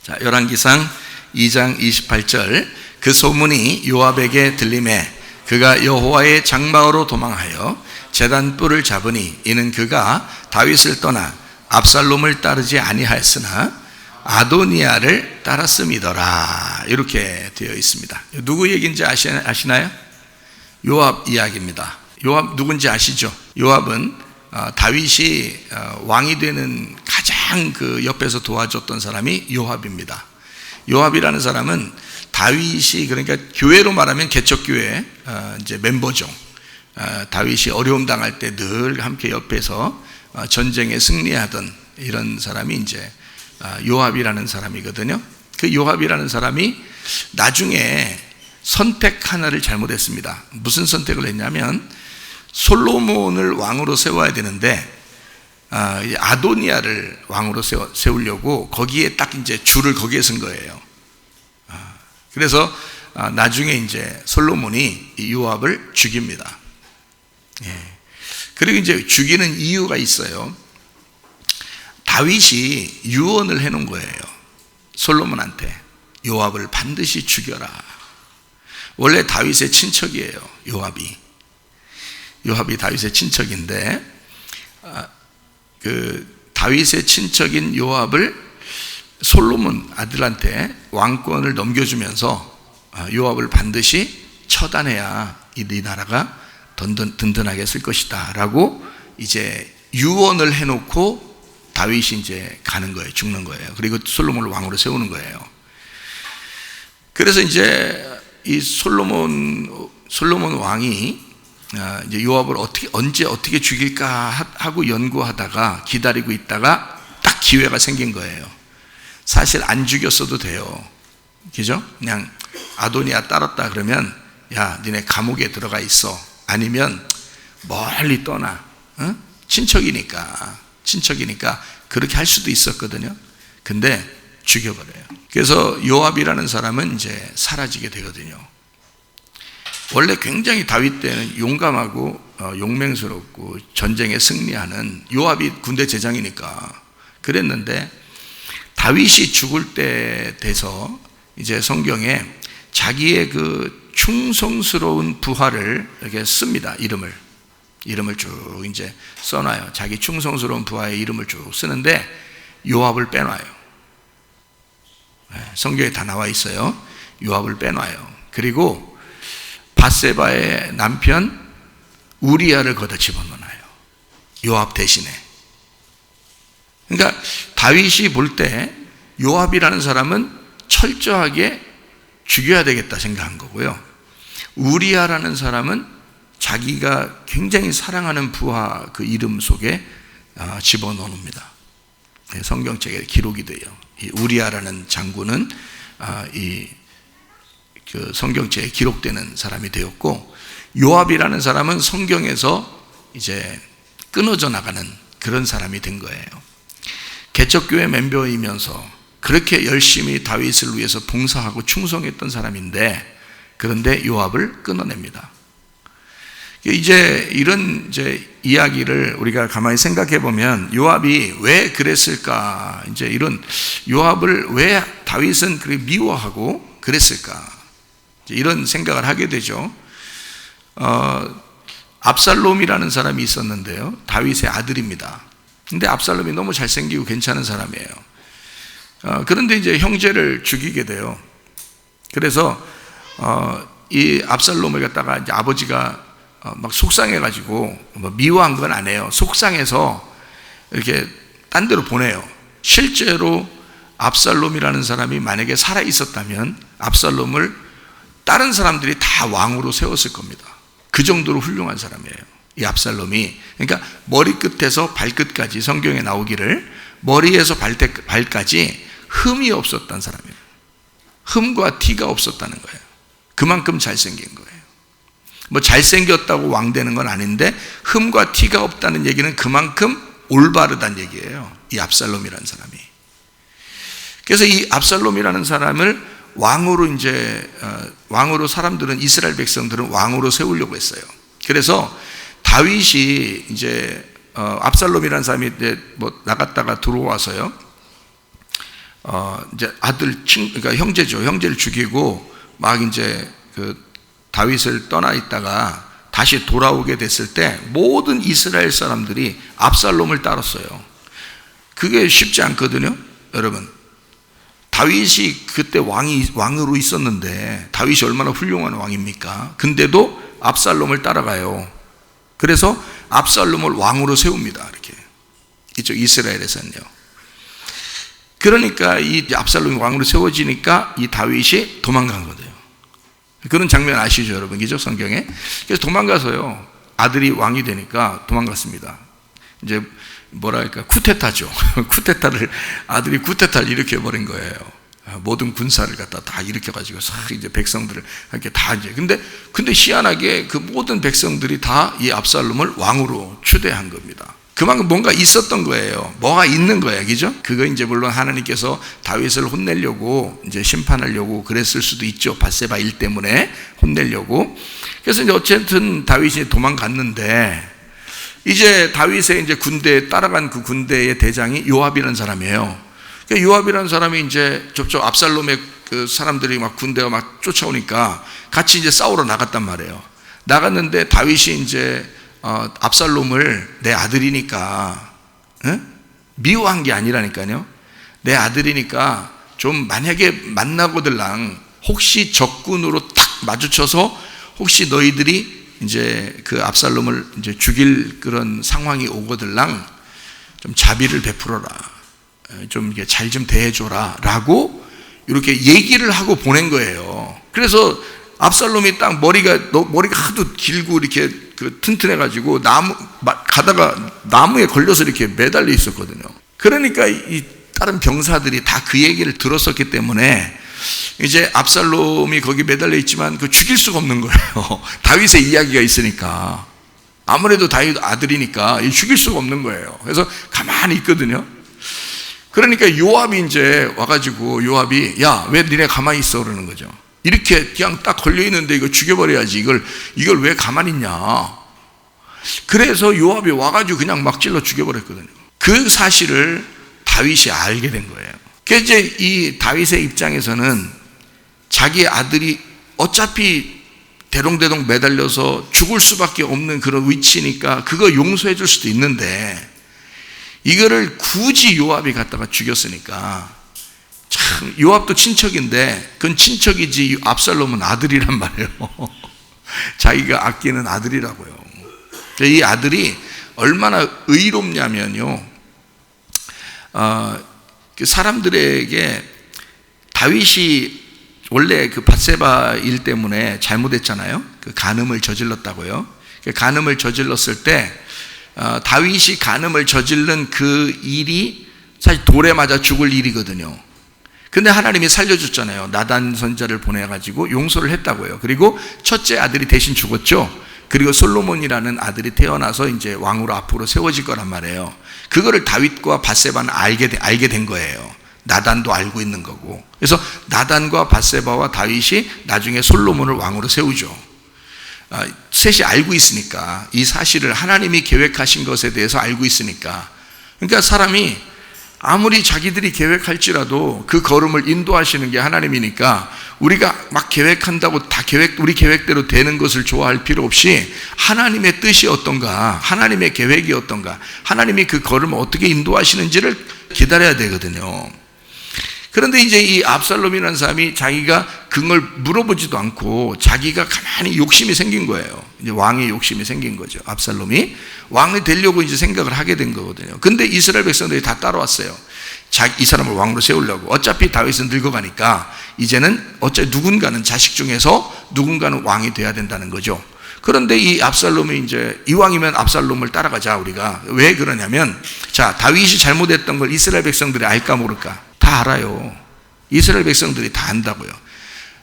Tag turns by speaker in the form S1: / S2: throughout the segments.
S1: 자, 열왕기상 2장 28절. 그 소문이 요압에게 들리매 그가 여호와의 장막으로 도망하여 제단 뿔을 잡으니 이는 그가 다윗을 떠나 압살롬을 따르지 아니하였으나 아도니아를 따랐음이더라. 이렇게 되어 있습니다. 누구 얘기인지 아시나요? 요압 이야기입니다. 요압 누군지 아시죠? 요압은 다윗이 왕이 되는 가장 그 옆에서 도와줬던 사람이 요압입니다. 요압이라는 사람은 다윗이, 그러니까 교회로 말하면 개척교회 이제 멤버죠. 다윗이 어려움 당할 때 늘 함께 옆에서 전쟁에 승리하던 이런 사람이 이제 요압이라는 사람이거든요. 그 요압이라는 사람이 나중에 선택 하나를 잘못했습니다. 무슨 선택을 했냐면 솔로몬을 왕으로 세워야 되는데 아도니아를 왕으로 세우려고 거기에 딱 이제 줄을 거기에 쓴 거예요. 그래서 나중에 이제 솔로몬이 요압을 죽입니다. 그리고 이제 죽이는 이유가 있어요. 다윗이 유언을 해놓은 거예요. 솔로몬한테 요압을 반드시 죽여라. 원래 다윗의 친척이에요. 요압이 다윗의 친척인데 그 다윗의 친척인 요압을 솔로몬 아들한테 왕권을 넘겨주면서 요압을 반드시 처단해야 네 나라가 든든하게 쓸 것이다 라고 이제 유언을 해놓고 다윗이 이제 가는 거예요. 죽는 거예요. 그리고 솔로몬을 왕으로 세우는 거예요. 그래서 이제 이 솔로몬 왕이 이제 요압을 언제 어떻게 죽일까 하고 연구하다가 기다리고 있다가 딱 기회가 생긴 거예요. 사실 안 죽였어도 돼요. 그죠? 그냥 아도니아 따랐다 그러면 야, 니네 감옥에 들어가 있어. 아니면 멀리 떠나. 응? 친척이니까 그렇게 할 수도 있었거든요. 근데 죽여버려요. 그래서 요압이라는 사람은 이제 사라지게 되거든요. 원래 굉장히 다윗 때는 용감하고 용맹스럽고 전쟁에 승리하는, 요압이 군대 제장이니까 그랬는데 다윗이 죽을 때 돼서 이제 성경에 자기의 그 충성스러운 부하를 이렇게 씁니다. 이름을 쭉 이제 써놔요. 자기 충성스러운 부하의 이름을 쭉 쓰는데 요압을 빼놔요. 성경에 다 나와 있어요. 요압을 빼놔요. 그리고 밧세바의 남편 우리아를 거기다 집어넣어요. 요압 대신에. 그러니까 다윗이 볼 때 요압이라는 사람은 철저하게 죽여야 되겠다 생각한 거고요. 우리아라는 사람은 자기가 굉장히 사랑하는 부하 그 이름 속에 집어넣습니다. 성경책에 기록이 돼요. 이 우리아라는 장군은 그 성경책에 기록되는 사람이 되었고, 요압이라는 사람은 성경에서 이제 끊어져 나가는 그런 사람이 된 거예요. 개척교회 멤버이면서 그렇게 열심히 다윗을 위해서 봉사하고 충성했던 사람인데, 그런데 요압을 끊어냅니다. 이제 이런 이제 이야기를 우리가 가만히 생각해 보면 요압이 왜 그랬을까? 이제 이런 요압을 왜 다윗은 그렇게 미워하고 그랬을까? 이런 생각을 하게 되죠. 압살롬이라는 사람이 있었는데요. 다윗의 아들입니다. 근데 압살롬이 너무 잘생기고 괜찮은 사람이에요. 그런데 이제 형제를 죽이게 돼요. 그래서 이 압살롬을 갖다가 이제 아버지가 막 속상해가지고 미워한 건 아니에요. 속상해서 이렇게 딴 데로 보내요. 실제로 압살롬이라는 사람이 만약에 살아 있었다면 압살롬을 다른 사람들이 다 왕으로 세웠을 겁니다. 그 정도로 훌륭한 사람이에요, 이 압살롬이. 그러니까 머리끝에서 발끝까지 성경에 나오기를 머리에서 발까지 흠이 없었다는 사람이에요. 흠과 티가 없었다는 거예요. 그만큼 잘생긴 거예요. 뭐 잘생겼다고 왕 되는 건 아닌데 흠과 티가 없다는 얘기는 그만큼 올바르다는 얘기예요, 이 압살롬이라는 사람이. 그래서 이 압살롬이라는 사람을 왕으로 사람들은, 이스라엘 백성들은 왕으로 세우려고 했어요. 그래서 다윗이 이제 압살롬이라는 사람이 이제 뭐 나갔다가 들어와서요, 이제 그러니까 형제죠. 형제를 죽이고 막 이제 그 다윗을 떠나 있다가 다시 돌아오게 됐을 때 모든 이스라엘 사람들이 압살롬을 따랐어요. 그게 쉽지 않거든요, 여러분. 다윗이 그때 왕으로 있었는데 다윗이 얼마나 훌륭한 왕입니까? 근데도 압살롬을 따라가요. 그래서 압살롬을 왕으로 세웁니다. 이렇게 이쪽 이스라엘에서는요. 그러니까 이 압살롬이 왕으로 세워지니까 이 다윗이 도망간 거예요. 그런 장면 아시죠, 여러분? 그죠? 성경에. 그래서 도망가서요. 아들이 왕이 되니까 도망갔습니다. 이제 뭐랄까, 쿠데타죠. 아들이 쿠데타를 일으켜버린 거예요. 모든 군사를 갖다 다 일으켜가지고 이제 백성들을 이렇게 다 이제 근데 희한하게 그 모든 백성들이 다 이 압살롬을 왕으로 추대한 겁니다. 그만큼 뭔가 있었던 거예요. 뭐가 있는 거예요, 그죠? 그거 이제 물론 하나님께서 다윗을 혼내려고 이제 심판하려고 그랬을 수도 있죠. 밧세바 일 때문에 혼내려고. 그래서 이제 어쨌든 다윗이 도망갔는데 이제 다윗의 이제 군대에 따라간 그 군대의 대장이 요압이라는 사람이에요. 그러니까 요압이라는 사람이 이제 저쪽 압살롬의 그 사람들이 막 군대가 막 쫓아오니까 같이 이제 싸우러 나갔단 말이에요. 나갔는데 다윗이 이제 압살롬을 내 아들이니까 미워한 게 아니라니까요. 내 아들이니까 좀 만약에 만나고들랑 혹시 적군으로 탁 마주쳐서 혹시 너희들이 이제 그 압살롬을 이제 죽일 그런 상황이 오거들랑 좀 자비를 베풀어라. 좀 이게 잘 좀 대해줘라. 라고 이렇게 얘기를 하고 보낸 거예요. 그래서 압살롬이 딱 머리가 하도 길고 이렇게 그 튼튼해가지고 가다가 나무에 걸려서 이렇게 매달려 있었거든요. 그러니까 이 다른 병사들이 다 그 얘기를 들었었기 때문에 이제 압살롬이 거기 매달려 있지만 그 죽일 수가 없는 거예요. 다윗의 이야기가 있으니까. 아무래도 다윗 아들이니까 죽일 수가 없는 거예요. 그래서 가만히 있거든요. 그러니까 요압이 이제 와가지고 요압이 야, 왜 니네 가만히 있어? 그러는 거죠. 이렇게 그냥 딱 걸려있는데 이거 죽여버려야지. 이걸 왜 가만히 있냐. 그래서 요압이 와가지고 그냥 막 찔러 죽여버렸거든요. 그 사실을 다윗이 알게 된 거예요. 그래서 이제 이 다윗의 입장에서는 자기 아들이 어차피 대롱대롱 매달려서 죽을 수밖에 없는 그런 위치니까 그거 용서해 줄 수도 있는데 이거를 굳이 요압이 갖다가 죽였으니까 참 요압도 친척인데 그건 친척이지 압살롬은 아들이란 말이에요. 자기가 아끼는 아들이라고요. 이 아들이 얼마나 의롭냐면요. 그 사람들에게 다윗이 원래 그 밧세바 일 때문에 잘못했잖아요. 그 간음을 저질렀다고요. 그 간음을 저질렀을 때 다윗이 간음을 저질른 그 일이 사실 돌에 맞아 죽을 일이거든요. 근데 하나님이 살려줬잖아요. 나단 선지자를 보내가지고 용서를 했다고요. 그리고 첫째 아들이 대신 죽었죠. 그리고 솔로몬이라는 아들이 태어나서 이제 왕으로 앞으로 세워질 거란 말이에요. 그거를 다윗과 밧세바는 알게 된 거예요. 나단도 알고 있는 거고. 그래서 나단과 밧세바와 다윗이 나중에 솔로몬을 왕으로 세우죠. 셋이 알고 있으니까, 이 사실을 하나님이 계획하신 것에 대해서 알고 있으니까. 그러니까 사람이 아무리 자기들이 계획할지라도 그 걸음을 인도하시는 게 하나님이니까 우리가 막 계획한다고 다 우리 계획대로 되는 것을 좋아할 필요 없이 하나님의 뜻이 어떤가, 하나님의 계획이 어떤가, 하나님이 그 걸음을 어떻게 인도하시는지를 기다려야 되거든요. 그런데 이제 이 압살롬이라는 사람이 자기가 그걸 물어보지도 않고 자기가 가만히 욕심이 생긴 거예요. 이제 왕의 욕심이 생긴 거죠. 압살롬이 왕이 되려고 이제 생각을 하게 된 거거든요. 근데 이스라엘 백성들이 다 따라왔어요. 이 사람을 왕으로 세우려고. 어차피 다윗은 늙어가니까 이제는 어차피 누군가는 자식 중에서 누군가는 왕이 돼야 된다는 거죠. 그런데 이 압살롬이 이제 이왕이면 압살롬을 따라가자 우리가. 왜 그러냐면, 자, 다윗이 잘못했던 걸 이스라엘 백성들이 알까 모를까? 다 알아요. 이스라엘 백성들이 다 안다고요.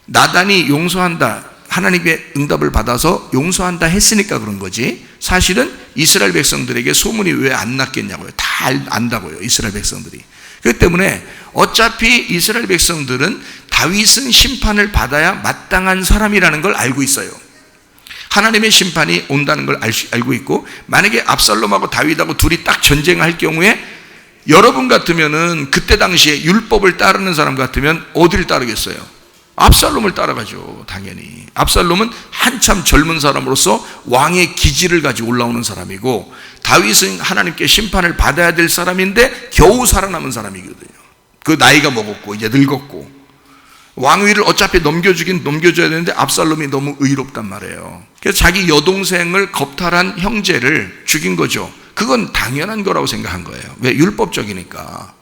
S1: 나단이 용서한다, 하나님의 응답을 받아서 용서한다 했으니까 그런 거지, 사실은 이스라엘 백성들에게 소문이 왜 안 났겠냐고요. 다 안다고요, 이스라엘 백성들이. 그렇기 때문에 어차피 이스라엘 백성들은 다윗은 심판을 받아야 마땅한 사람이라는 걸 알고 있어요. 하나님의 심판이 온다는 걸 알고 있고, 만약에 압살롬하고 다윗하고 둘이 딱 전쟁할 경우에 여러분 같으면은 그때 당시에 율법을 따르는 사람 같으면 어디를 따르겠어요? 압살롬을 따라가죠. 당연히. 압살롬은 한참 젊은 사람으로서 왕의 기질을 가지고 올라오는 사람이고, 다윗은 하나님께 심판을 받아야 될 사람인데 겨우 살아남은 사람이거든요. 그 나이가 먹었고 이제 늙었고, 왕위를 어차피 넘겨줘야 되는데 압살롬이 너무 의롭단 말이에요. 그래서 자기 여동생을 겁탈한 형제를 죽인 거죠. 그건 당연한 거라고 생각한 거예요. 왜? 율법적이니까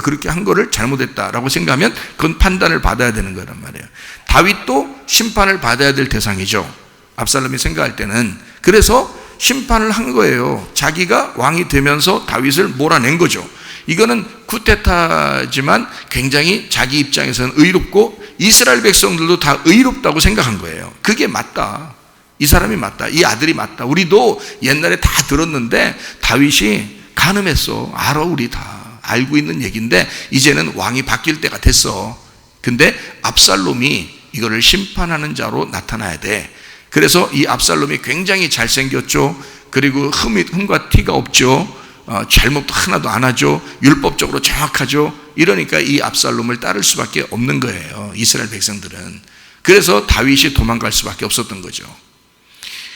S1: 그렇게 한 거를 잘못했다라고 생각하면 그건 판단을 받아야 되는 거란 말이에요. 다윗도 심판을 받아야 될 대상이죠. 압살롬이 생각할 때는. 그래서 심판을 한 거예요. 자기가 왕이 되면서 다윗을 몰아낸 거죠. 이거는 쿠데타지만 굉장히 자기 입장에서는 의롭고 이스라엘 백성들도 다 의롭다고 생각한 거예요. 그게 맞다. 이 사람이 맞다. 이 아들이 맞다. 우리도 옛날에 다 들었는데 다윗이 간음했어. 알아. 우리 다 알고 있는 얘기인데 이제는 왕이 바뀔 때가 됐어. 근데 압살롬이 이거를 심판하는 자로 나타나야 돼. 그래서 이 압살롬이 굉장히 잘생겼죠. 그리고 흠과 티가 없죠. 잘못도 하나도 안 하죠. 율법적으로 정확하죠. 이러니까 이 압살롬을 따를 수밖에 없는 거예요. 이스라엘 백성들은. 그래서 다윗이 도망갈 수밖에 없었던 거죠.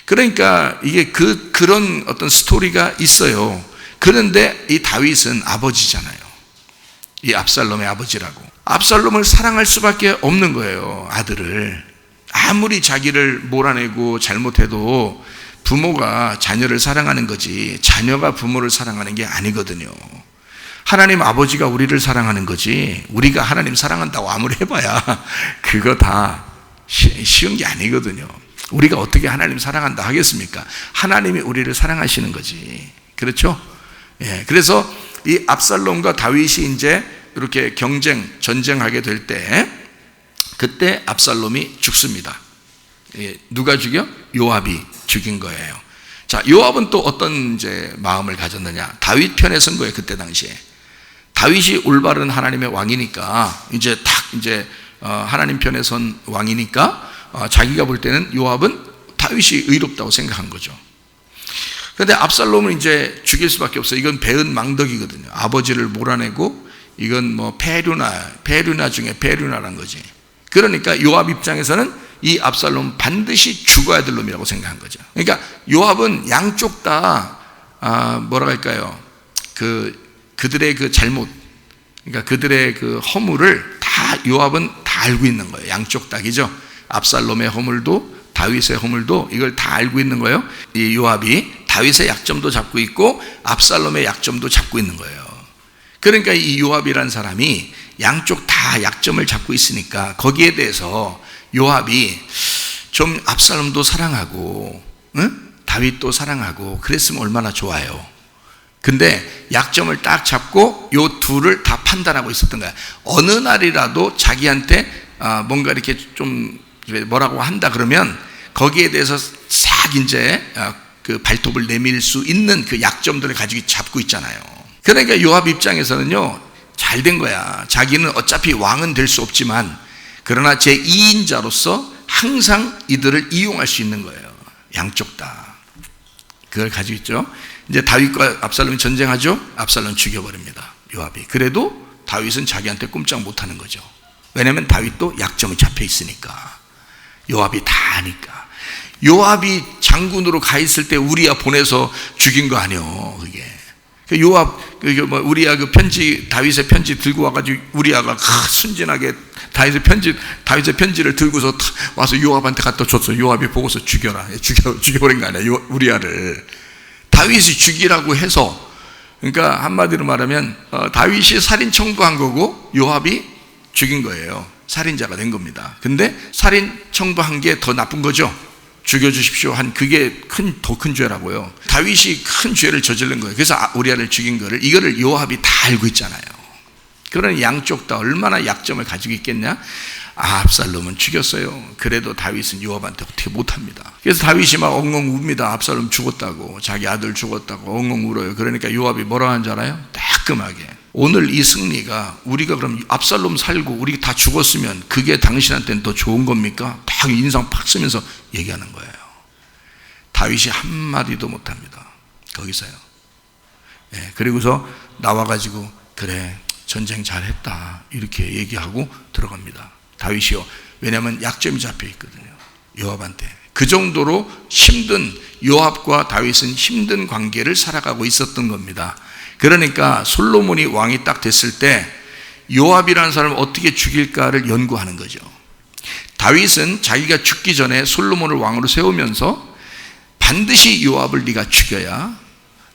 S1: 그러니까 이게 그런 어떤 스토리가 있어요. 그런데 이 다윗은 아버지잖아요. 이 압살롬의 아버지라고. 압살롬을 사랑할 수밖에 없는 거예요. 아들을. 아무리 자기를 몰아내고 잘못해도 부모가 자녀를 사랑하는 거지 자녀가 부모를 사랑하는 게 아니거든요. 하나님 아버지가 우리를 사랑하는 거지 우리가 하나님 사랑한다고 아무리 해봐야 그거 다 쉬운 게 아니거든요. 우리가 어떻게 하나님 사랑한다 하겠습니까? 하나님이 우리를 사랑하시는 거지. 그렇죠? 예, 그래서 이 압살롬과 다윗이 이제 이렇게 전쟁하게 될 때 그때 압살롬이 죽습니다. 예, 누가 죽여? 요압이 죽인 거예요. 자, 요압은 또 어떤 이제 마음을 가졌느냐? 다윗 편에 선 거예요. 그때 당시에 다윗이 올바른 하나님의 왕이니까 이제 하나님 편에 선 왕이니까 자기가 볼 때는 요압은 다윗이 의롭다고 생각한 거죠. 그런데 압살롬은 이제 죽일 수밖에 없어요. 이건 배은 망덕이거든요. 아버지를 몰아내고 이건 뭐 페류나 중에 페류나란 거지. 그러니까 요압 입장에서는 이 압살롬 반드시 죽어야 될 놈이라고 생각한 거죠. 그러니까 요압은 양쪽 다 뭐라 할까요? 그들의 그 잘못, 그러니까 그들의 그 허물을 다 요압은 다 알고 있는 거예요. 양쪽 다이죠. 압살롬의 허물도 다윗의 허물도 이걸 다 알고 있는 거예요. 이 요압이 다윗의 약점도 잡고 있고 압살롬의 약점도 잡고 있는 거예요. 그러니까 이 요압이라는 사람이 양쪽 다 약점을 잡고 있으니까 거기에 대해서 요압이 좀 압살롬도 사랑하고 다윗도 사랑하고 그랬으면 얼마나 좋아요. 근데 약점을 딱 잡고 요 둘을 다 판단하고 있었던 거야. 어느 날이라도 자기한테 뭔가 이렇게 좀 뭐라고 한다 그러면 거기에 대해서 싹 이제 그 발톱을 내밀 수 있는 그 약점들을 가지고 잡고 있잖아요. 그러니까 요압 입장에서는요 잘 된 거야. 자기는 어차피 왕은 될 수 없지만 그러나 제2인자로서 항상 이들을 이용할 수 있는 거예요. 양쪽 다. 그걸 가지고 있죠. 이제 다윗과 압살롬이 전쟁하죠. 압살롬 죽여버립니다. 요압이. 그래도 다윗은 자기한테 꼼짝 못하는 거죠. 왜냐하면 다윗도 약점이 잡혀 있으니까. 요압이 다 아니까. 요압이 장군으로 가 있을 때 우리야 보내서 죽인 거 아니요. 그게. 요압 우리야 그 편지 다윗의 편지 들고 와가지고 우리야가 순진하게 다윗의 편지를 들고서 와서 요압한테 갖다 줬어. 요압이 보고서 죽여버린 거 아니야. 우리야를 다윗이 죽이라고 해서, 그러니까 한마디로 말하면 다윗이 살인 청구한 거고 요압이 죽인 거예요. 살인자가 된 겁니다. 근데 살인 청구한 게 더 나쁜 거죠. 죽여주십시오 한 그게 더 큰 죄라고요. 다윗이 큰 죄를 저지른 거예요. 그래서 우리아를 죽인 거를, 이거를 요압이 다 알고 있잖아요. 그러니 양쪽 다 얼마나 약점을 가지고 있겠냐. 압살롬은 죽였어요. 그래도 다윗은 요압한테 어떻게 못합니다. 그래서 다윗이 막 엉엉 웁니다. 압살롬 죽었다고, 자기 아들 죽었다고 엉엉 울어요. 그러니까 요압이 뭐라 하는 줄 알아요? 따끔하게, 오늘 이 승리가 우리가 그럼 압살롬 살고 우리 다 죽었으면 그게 당신한테는 더 좋은 겁니까? 딱 인상 팍 쓰면서 얘기하는 거예요. 다윗이 한마디도 못합니다. 거기서요. 그리고서 나와가지고 그래 전쟁 잘했다 이렇게 얘기하고 들어갑니다. 다윗이요. 왜냐하면 약점이 잡혀 있거든요. 요압한테. 그 정도로 힘든, 요압과 다윗은 힘든 관계를 살아가고 있었던 겁니다. 그러니까 솔로몬이 왕이 딱 됐을 때 요압이라는 사람을 어떻게 죽일까를 연구하는 거죠. 다윗은 자기가 죽기 전에 솔로몬을 왕으로 세우면서 반드시 요압을 네가 죽여야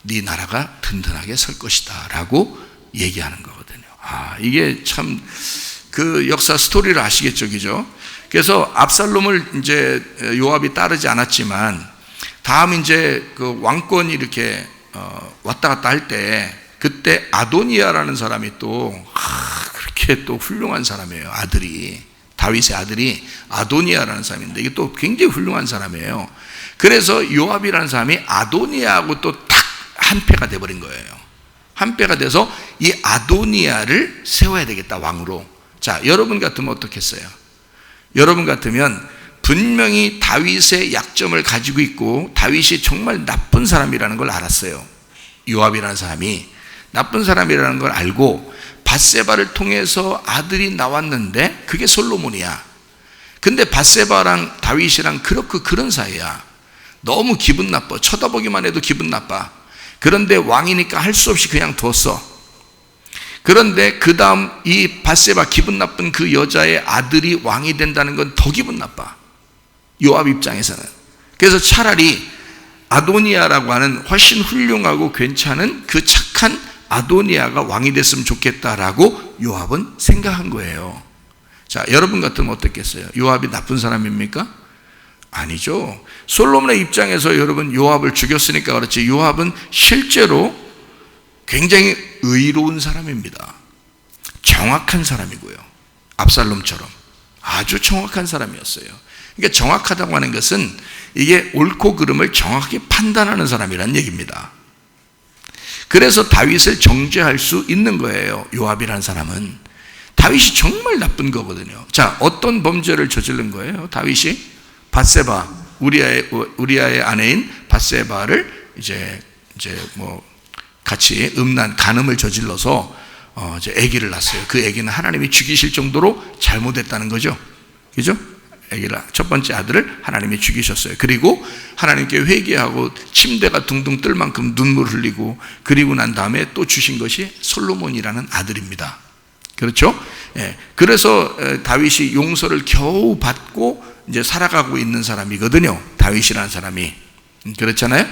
S1: 네 나라가 든든하게 설 것이다 라고 얘기하는 거거든요. 이게 참 그 역사 스토리를 아시겠죠, 그죠? 그래서 압살롬을 이제 요압이 따르지 않았지만 다음 이제 그 왕권이 이렇게 왔다 갔다 할 때 그때 아도니아라는 사람이 또 그렇게 또 훌륭한 사람이에요. 아들이, 다윗의 아들이 아도니아라는 사람인데 이게 또 굉장히 훌륭한 사람이에요. 그래서 요압이라는 사람이 아도니아하고 또 딱 한패가 돼버린 거예요. 한패가 돼서 이 아도니아를 세워야 되겠다, 왕으로. 자, 여러분 같으면 어떻겠어요? 여러분 같으면 분명히 다윗의 약점을 가지고 있고 다윗이 정말 나쁜 사람이라는 걸 알았어요. 요압이라는 사람이 나쁜 사람이라는 걸 알고 밧세바를 통해서 아들이 나왔는데 그게 솔로몬이야. 근데 밧세바랑 다윗이랑 그렇고 그런 사이야. 너무 기분 나빠. 쳐다보기만 해도 기분 나빠. 그런데 왕이니까 할 수 없이 그냥 뒀어. 그런데 그 다음 이 밧세바, 기분 나쁜 그 여자의 아들이 왕이 된다는 건 더 기분 나빠, 요압 입장에서는. 그래서 차라리 아도니아라고 하는 훨씬 훌륭하고 괜찮은 그 착한 아도니아가 왕이 됐으면 좋겠다라고 요압은 생각한 거예요. 자, 여러분 같으면 어떻겠어요? 요압이 나쁜 사람입니까? 아니죠. 솔로몬의 입장에서 여러분 요압을 죽였으니까 그렇지, 요압은 실제로 굉장히 의로운 사람입니다. 정확한 사람이고요. 압살롬처럼 아주 정확한 사람이었어요. 그러니까 정확하다고 하는 것은 이게 옳고 그름을 정확하게 판단하는 사람이란 얘기입니다. 그래서 다윗을 정죄할 수 있는 거예요. 요압이라는 사람은. 다윗이 정말 나쁜 거거든요. 자, 어떤 범죄를 저지른 거예요? 다윗이 밧세바, 우리아의 아내인 밧세바를 이제 뭐 같이 간음을 저질러서 이제 아기를 낳았어요. 그 아기는 하나님이 죽이실 정도로 잘못했다는 거죠. 그죠? 아기를, 첫 번째 아들을 하나님이 죽이셨어요. 그리고 하나님께 회개하고 침대가 둥둥 뜰 만큼 눈물 흘리고, 그리고 난 다음에 또 주신 것이 솔로몬이라는 아들입니다. 그렇죠? 그래서 다윗이 용서를 겨우 받고 이제 살아가고 있는 사람이거든요. 다윗이라는 사람이. 그렇잖아요?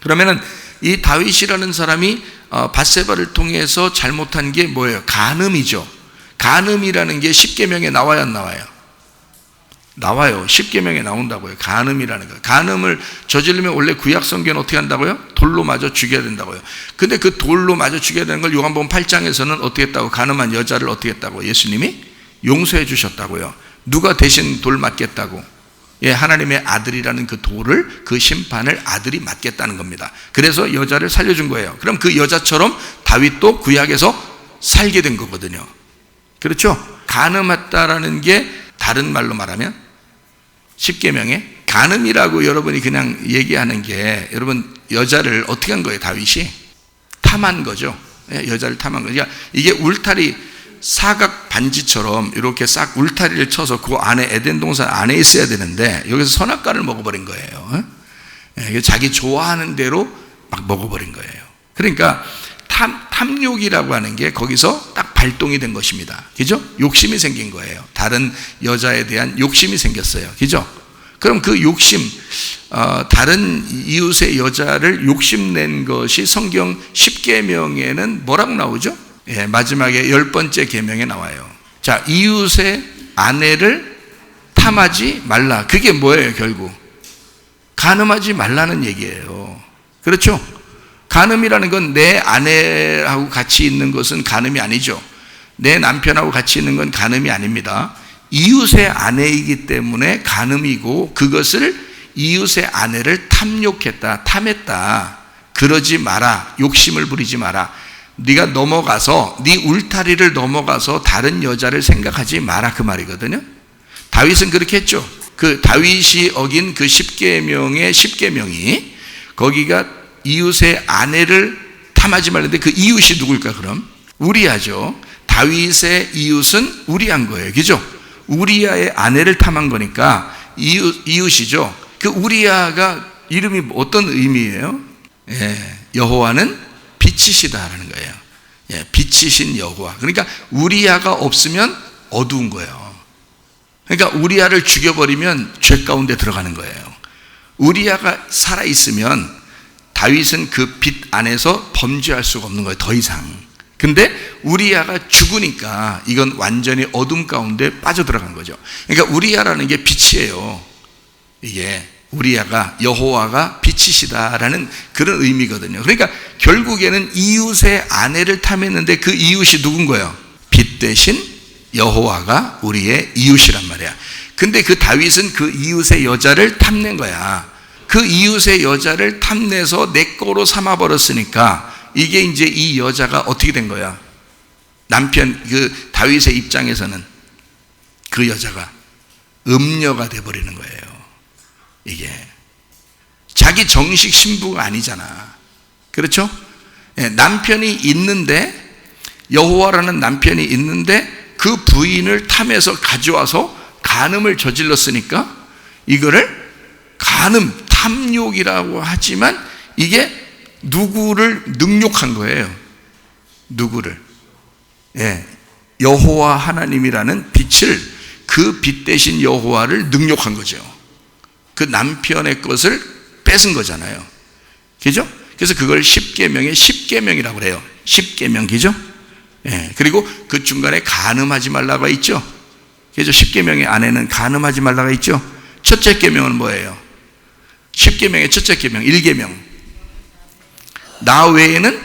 S1: 그러면은 이 다윗이라는 사람이 밧세바를 통해서 잘못한 게 뭐예요? 간음이죠. 간음이라는 게 십계명에 나와야 안 나와요? 나와요. 십계명에 나온다고요. 간음이라는 거. 간음을 저지르면 원래 구약 성경은 어떻게 한다고요? 돌로 맞아 죽여야 된다고요. 근데 그 돌로 맞아 죽여야 되는 걸 요한복음 8장에서는 어떻게 했다고? 간음한 여자를 어떻게 했다고? 예수님이 용서해 주셨다고요. 누가 대신 돌 맞겠다고? 하나님의 아들이라는 그 돌을, 그 심판을 아들이 맡겠다는 겁니다. 그래서 여자를 살려준 거예요. 그럼 그 여자처럼 다윗도 구약에서 살게 된 거거든요. 그렇죠? 간음했다라는 게 다른 말로 말하면 십계명에 간음이라고 여러분이 그냥 얘기하는 게, 여러분 여자를 어떻게 한 거예요? 다윗이 탐한 거죠. 여자를 탐한 거죠. 그러니까 이게 울타리, 사각 반지처럼 이렇게 싹 울타리를 쳐서 그 안에, 에덴 동산 안에 있어야 되는데 여기서 선악과를 먹어버린 거예요. 자기 좋아하는 대로 막 먹어버린 거예요. 그러니까 탐욕이라고 하는 게 거기서 딱 발동이 된 것입니다. 그죠? 욕심이 생긴 거예요. 다른 여자에 대한 욕심이 생겼어요. 그죠? 그럼 그 욕심, 다른 이웃의 여자를 욕심낸 것이 성경 10계명에는 뭐라고 나오죠? 마지막에 10번째 계명에 나와요. 자, 이웃의 아내를 탐하지 말라. 그게 뭐예요? 결국 간음하지 말라는 얘기예요. 그렇죠? 간음이라는 건 내 아내하고 같이 있는 것은 간음이 아니죠. 내 남편하고 같이 있는 건 간음이 아닙니다. 이웃의 아내이기 때문에 간음이고, 그것을 이웃의 아내를 탐욕했다, 탐했다. 그러지 마라. 욕심을 부리지 마라. 네가 넘어가서, 네 울타리를 넘어가서 다른 여자를 생각하지 마라, 그 말이거든요. 다윗은 그렇게 했죠. 그 다윗이 어긴 그 10계명의 10계명이 거기가 이웃의 아내를 탐하지 말는데 그 이웃이 누굴까 그럼? 우리야죠. 다윗의 이웃은 우리야인 거예요. 그죠? 우리야의 아내를 탐한 거니까 이웃이죠. 그 우리야가 이름이 어떤 의미예요? 예, 여호와는 빛이시다라는 거예요. 예, 빛이신 여호와. 그러니까 우리야가 없으면 어두운 거예요. 그러니까 우리야를 죽여버리면 죄 가운데 들어가는 거예요. 우리야가 살아있으면 다윗은 그 빛 안에서 범죄할 수가 없는 거예요. 더 이상. 근데 우리야가 죽으니까 이건 완전히 어둠 가운데 빠져들어간 거죠. 그러니까 우리야라는 게 빛이에요. 이게 우리야가 여호와가 빛이시다라는 그런 의미거든요. 그러니까 결국에는 이웃의 아내를 탐했는데 그 이웃이 누군 거예요? 빛 대신 여호와가 우리의 이웃이란 말이야. 근데 그 다윗은 그 이웃의 여자를 탐낸 거야. 그 이웃의 여자를 탐내서 내 거로 삼아버렸으니까 이게 이제 이 여자가 어떻게 된 거야? 남편, 그 다윗의 입장에서는 그 여자가 음녀가 돼버리는 거예요. 이게 자기 정식 신부가 아니잖아. 그렇죠? 예, 남편이 있는데, 여호와라는 남편이 있는데 그 부인을 탐해서 가져와서 간음을 저질렀으니까 이거를 간음, 탐욕이라고 하지만 이게 누구를 능욕한 거예요. 누구를? 예, 여호와 하나님이라는 빛을, 그 빛 대신 여호와를 능욕한 거죠. 그 남편의 것을 뺏은 거잖아요. 그죠? 그래서 그걸 십계명의 십계명이라고 그래요. 십계명, 그죠? 예, 그리고 그 중간에 간음하지 말라가 있죠. 그죠? 십계명의 안에는 간음하지 말라가 있죠. 첫째 계명은 뭐예요? 십계명의 첫째 계명, 1계명. 나 외에는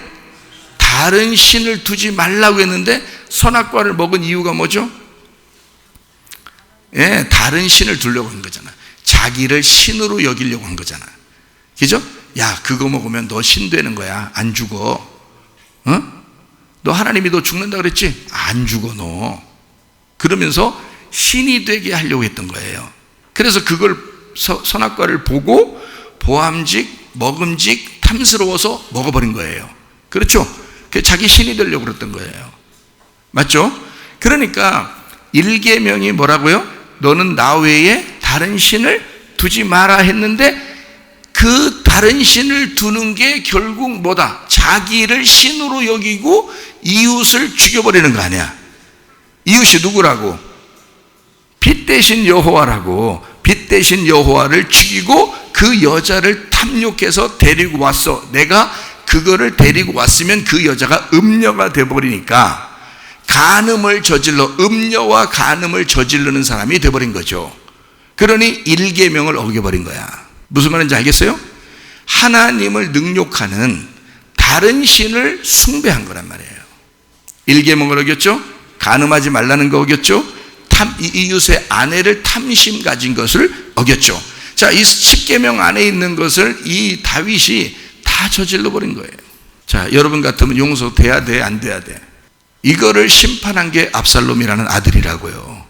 S1: 다른 신을 두지 말라고 했는데 선악과를 먹은 이유가 뭐죠? 예, 다른 신을 두려고 한 거잖아. 자기를 신으로 여기려고 한 거잖아. 그죠? 야, 그거 먹으면 너 신 되는 거야. 안 죽어. 어? 너 하나님이 너 죽는다 그랬지? 안 죽어 너. 그러면서 신이 되게 하려고 했던 거예요. 그래서 그걸 선악과를 보고 보암직, 먹음직, 탐스러워서 먹어버린 거예요. 그렇죠? 자기 신이 되려고 그랬던 거예요. 맞죠? 그러니까 1계명이 뭐라고요? 너는 나 외에 다른 신을 두지 마라 했는데 그 다른 신을 두는 게 결국 뭐다? 자기를 신으로 여기고 이웃을 죽여버리는 거 아니야. 이웃이 누구라고? 빛 대신 여호와라고. 빛 대신 여호와를 죽이고 그 여자를 탐욕해서 데리고 왔어. 내가 그거를 데리고 왔으면 그 여자가 음녀가 돼버리니까 간음을 저질러, 음녀와 간음을 저지르는 사람이 돼버린 거죠. 그러니 1계명을 어겨버린 거야. 무슨 말인지 알겠어요? 하나님을 능욕하는 다른 신을 숭배한 거란 말이에요. 1계명을 어겼죠? 간음하지 말라는 거 어겼죠? 이웃의 아내를 탐심 가진 것을 어겼죠. 자, 이 10계명 안에 있는 것을 이 다윗이 다 저질러 버린 거예요. 자, 여러분 같으면 용서돼야 돼, 안 돼야 돼? 이거를 심판한 게 압살롬이라는 아들이라고요.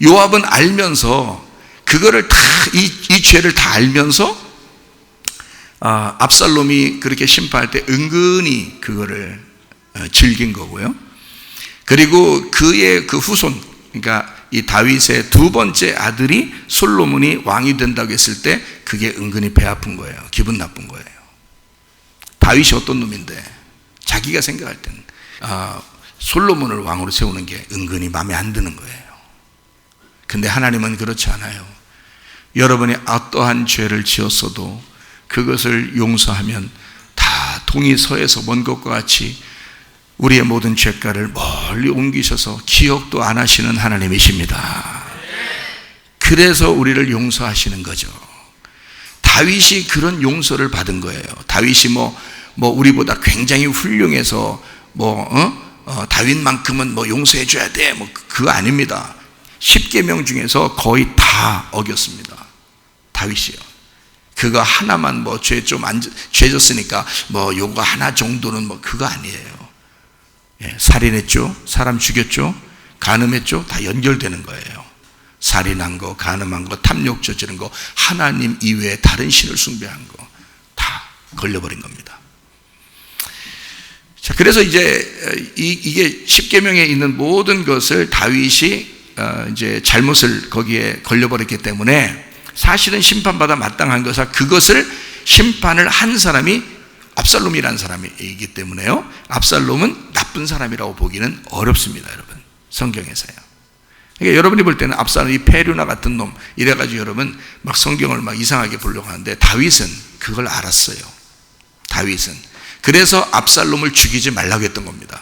S1: 요압은 알면서 그거를 다, 이 죄를 다 알면서 압살롬이 그렇게 심판할 때 은근히 그거를 즐긴 거고요. 그리고 그의 그 후손, 그러니까 이 다윗의 두 번째 아들이 솔로몬이 왕이 된다고 했을 때 그게 은근히 배 아픈 거예요. 기분 나쁜 거예요. 다윗이 어떤 놈인데 자기가 생각할 때는 솔로몬을 왕으로 세우는 게 은근히 마음에 안 드는 거예요. 근데 하나님은 그렇지 않아요. 여러분이 어떠한 죄를 지었어도 그것을 용서하면 다 동이 서에서 먼 것과 같이 우리의 모든 죄가를 멀리 옮기셔서 기억도 안 하시는 하나님이십니다. 그래서 우리를 용서하시는 거죠. 다윗이 그런 용서를 받은 거예요. 다윗이 우리보다 굉장히 훌륭해서 다윗만큼은 용서해 줘야 돼. 그거 아닙니다. 10계명 중에서 거의 다 어겼습니다. 다윗이요. 그거 하나만 죄 졌으니까 요거 하나 정도는 그거 아니에요. 예, 살인했죠. 사람 죽였죠. 간음했죠. 다 연결되는 거예요. 살인한 거, 간음한 거, 탐욕 저지른 거, 하나님 이외에 다른 신을 숭배한 거 다 걸려버린 겁니다. 자, 그래서 이제 이게 십계명에 있는 모든 것을 다윗이 이제 잘못을 거기에 걸려버렸기 때문에 사실은 심판받아 마땅한 것은 그것을 심판을 한 사람이 압살롬이라는 사람이기 때문에요. 압살롬은 나쁜 사람이라고 보기는 어렵습니다, 여러분. 성경에서요. 그러니까 여러분이 볼 때는 압살롬이 페류나 같은 놈 이래가지고 여러분 막 성경을 막 이상하게 보려고 하는데 다윗은 그걸 알았어요. 다윗은 그래서 압살롬을 죽이지 말라고 했던 겁니다.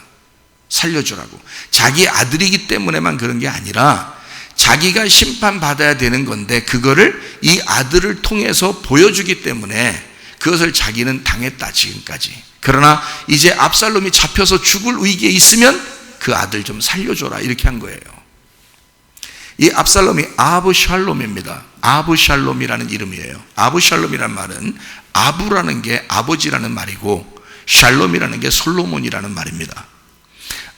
S1: 살려주라고. 자기 아들이기 때문에만 그런 게 아니라 자기가 심판받아야 되는 건데 그거를 이 아들을 통해서 보여주기 때문에 그것을 자기는 당했다, 지금까지. 그러나 이제 압살롬이 잡혀서 죽을 위기에 있으면 그 아들 좀 살려줘라, 이렇게 한 거예요. 이 압살롬이 아브샬롬입니다. 아브샬롬이라는 이름이에요. 아브샬롬이라는 말은 아부라는 게 아버지라는 말이고 샬롬이라는 게 솔로몬이라는 말입니다.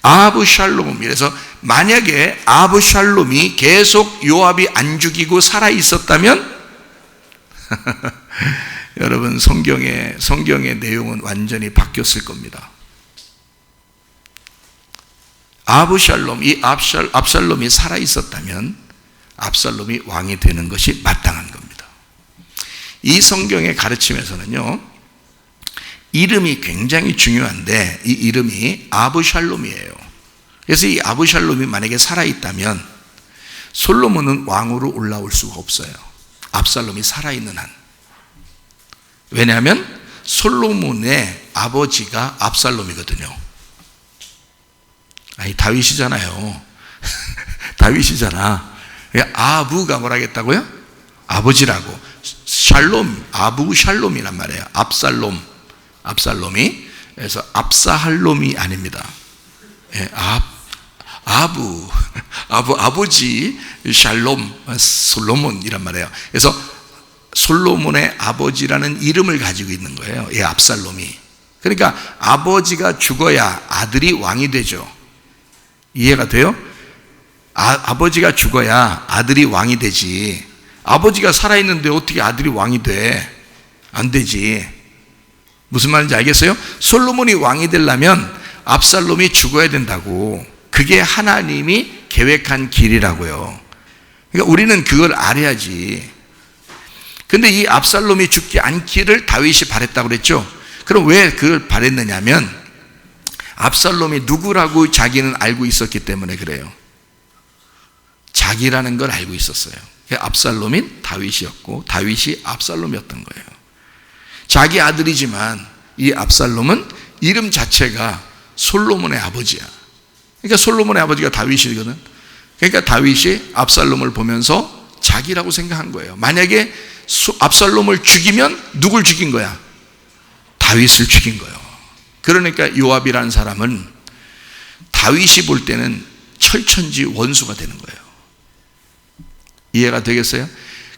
S1: 아브샬롬. 그래서 만약에 아브샬롬이 계속 요압이 안 죽이고 살아 있었다면 여러분 성경의 내용은 완전히 바뀌었을 겁니다. 아브샬롬, 이 압살롬이 살아 있었다면 압살롬이 왕이 되는 것이 마땅한 겁니다. 이 성경의 가르침에서는요, 이름이 굉장히 중요한데 이 이름이 아브샬롬이에요. 그래서 이 아브샬롬이 만약에 살아있다면 솔로몬은 왕으로 올라올 수가 없어요. 압살롬이 살아있는 한. 왜냐하면 솔로몬의 아버지가 압살롬이거든요. 아니, 다윗이잖아요. 다윗이잖아. 아부가 뭐라 하겠다고요? 아버지라고. 샬롬, 아부샬롬이란 말이에요. 압살롬이. 그래서 압사할롬이 아닙니다. 예, 아버지 샬롬, 솔로몬이란 말이에요. 그래서 솔로몬의 아버지라는 이름을 가지고 있는 거예요, 이 압살롬이. 그러니까 아버지가 죽어야 아들이 왕이 되죠. 이해가 돼요? 아버지가 죽어야 아들이 왕이 되지. 아버지가 살아있는데 어떻게 아들이 왕이 돼? 안 되지. 무슨 말인지 알겠어요? 솔로몬이 왕이 되려면 압살롬이 죽어야 된다고. 그게 하나님이 계획한 길이라고요. 그러니까 우리는 그걸 알아야지. 근데 이 압살롬이 죽지 않기를 다윗이 바랬다고 그랬죠. 그럼 왜 그걸 바랬느냐면 압살롬이 누구라고 자기는 알고 있었기 때문에 그래요. 자기라는 걸 알고 있었어요. 압살롬인 다윗이었고 다윗이 압살롬이었던 거예요. 자기 아들이지만 이 압살롬은 이름 자체가 솔로몬의 아버지야. 그러니까 솔로몬의 아버지가 다윗이거든. 그러니까 다윗이 압살롬을 보면서 자기라고 생각한 거예요. 만약에 압살롬을 죽이면 누굴 죽인 거야? 다윗을 죽인 거예요. 그러니까 요압이라는 사람은 다윗이 볼 때는 철천지 원수가 되는 거예요. 이해가 되겠어요?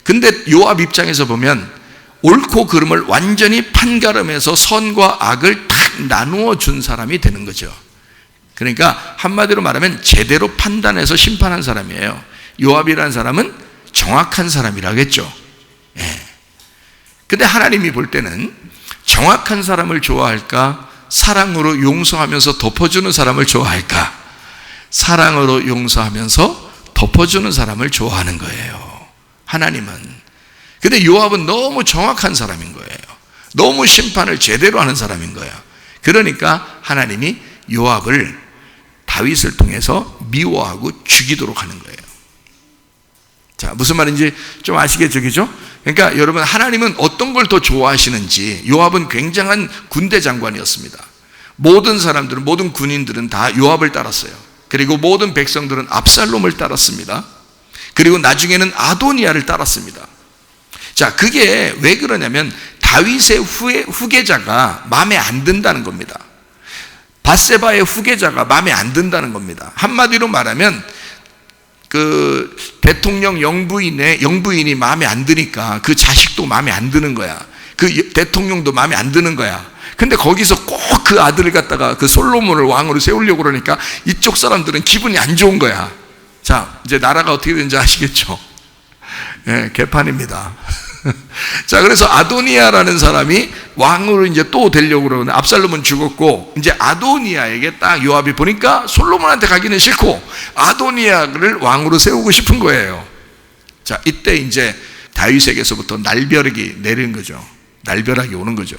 S1: 근데 요압 입장에서 보면 옳고 그름을 완전히 판가름해서 선과 악을 딱 나누어 준 사람이 되는 거죠. 그러니까 한마디로 말하면 제대로 판단해서 심판한 사람이에요. 요압이라는 사람은 정확한 사람이라겠죠. 예. 근데 하나님이 볼 때는 정확한 사람을 좋아할까? 사랑으로 용서하면서 덮어주는 사람을 좋아할까? 사랑으로 용서하면서 덮어주는 사람을 좋아하는 거예요, 하나님은. 근데 요압은 너무 정확한 사람인 거예요. 너무 심판을 제대로 하는 사람인 거예요. 그러니까 하나님이 요압을 다윗을 통해서 미워하고 죽이도록 하는 거예요. 자, 무슨 말인지 좀 아시겠죠? 그죠? 그러니까 여러분, 하나님은 어떤 걸 더 좋아하시는지. 요압은 굉장한 군대 장관이었습니다. 모든 사람들은, 모든 군인들은 다 요압을 따랐어요. 그리고 모든 백성들은 압살롬을 따랐습니다. 그리고 나중에는 아도니아를 따랐습니다. 자, 그게 왜 그러냐면 다윗의 후계자가 마음에 안 든다는 겁니다. 밧세바의 후계자가 마음에 안 든다는 겁니다. 한마디로 말하면 그 대통령 영부인이 마음에 안 드니까 그 자식도 마음에 안 드는 거야. 그 대통령도 마음에 안 드는 거야. 근데 거기서 꼭 그 아들을 갖다가 그 솔로몬을 왕으로 세우려고 그러니까 이쪽 사람들은 기분이 안 좋은 거야. 자, 이제 나라가 어떻게 되는지 아시겠죠? 예, 개판입니다. 자, 그래서 아도니아라는 사람이 왕으로 이제 또 되려고 그러는데 압살롬은 죽었고 이제 아도니아에게 딱 요압이 보니까 솔로몬한테 가기는 싫고 아도니아를 왕으로 세우고 싶은 거예요. 자, 이때 이제 다윗에게서부터 날벼락이 내리는 거죠. 날벼락이 오는 거죠.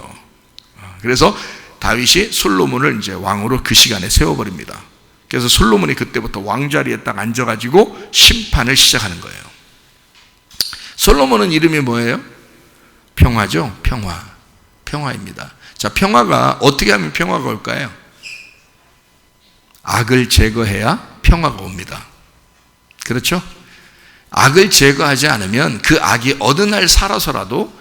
S1: 그래서 다윗이 솔로몬을 이제 왕으로 그 시간에 세워버립니다. 그래서 솔로몬이 그때부터 왕자리에 딱 앉아가지고 심판을 시작하는 거예요. 솔로몬은 이름이 뭐예요? 평화죠. 평화입니다. 자, 평화가 어떻게 하면 평화가 올까요? 악을 제거해야 평화가 옵니다. 그렇죠? 악을 제거하지 않으면 그 악이 어느 날 살아서라도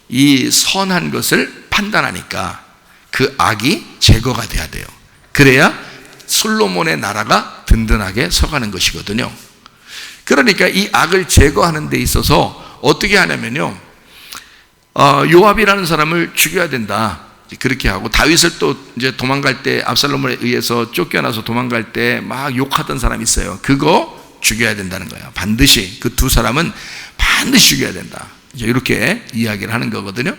S1: 이 선한 것을 판단하니까 그 악이 제거가 돼야 돼요. 그래야 솔로몬의 나라가 든든하게 서가는 것이거든요. 그러니까 이 악을 제거하는 데 있어서 어떻게 하냐면요, 요압이라는 사람을 죽여야 된다. 그렇게 하고 다윗을 또 이제 도망갈 때 압살롬에 의해서 쫓겨나서 도망갈 때 막 욕하던 사람이 있어요. 그거 죽여야 된다는 거예요. 반드시 그 두 사람은 반드시 죽여야 된다. 이제 이렇게 이야기를 하는 거거든요.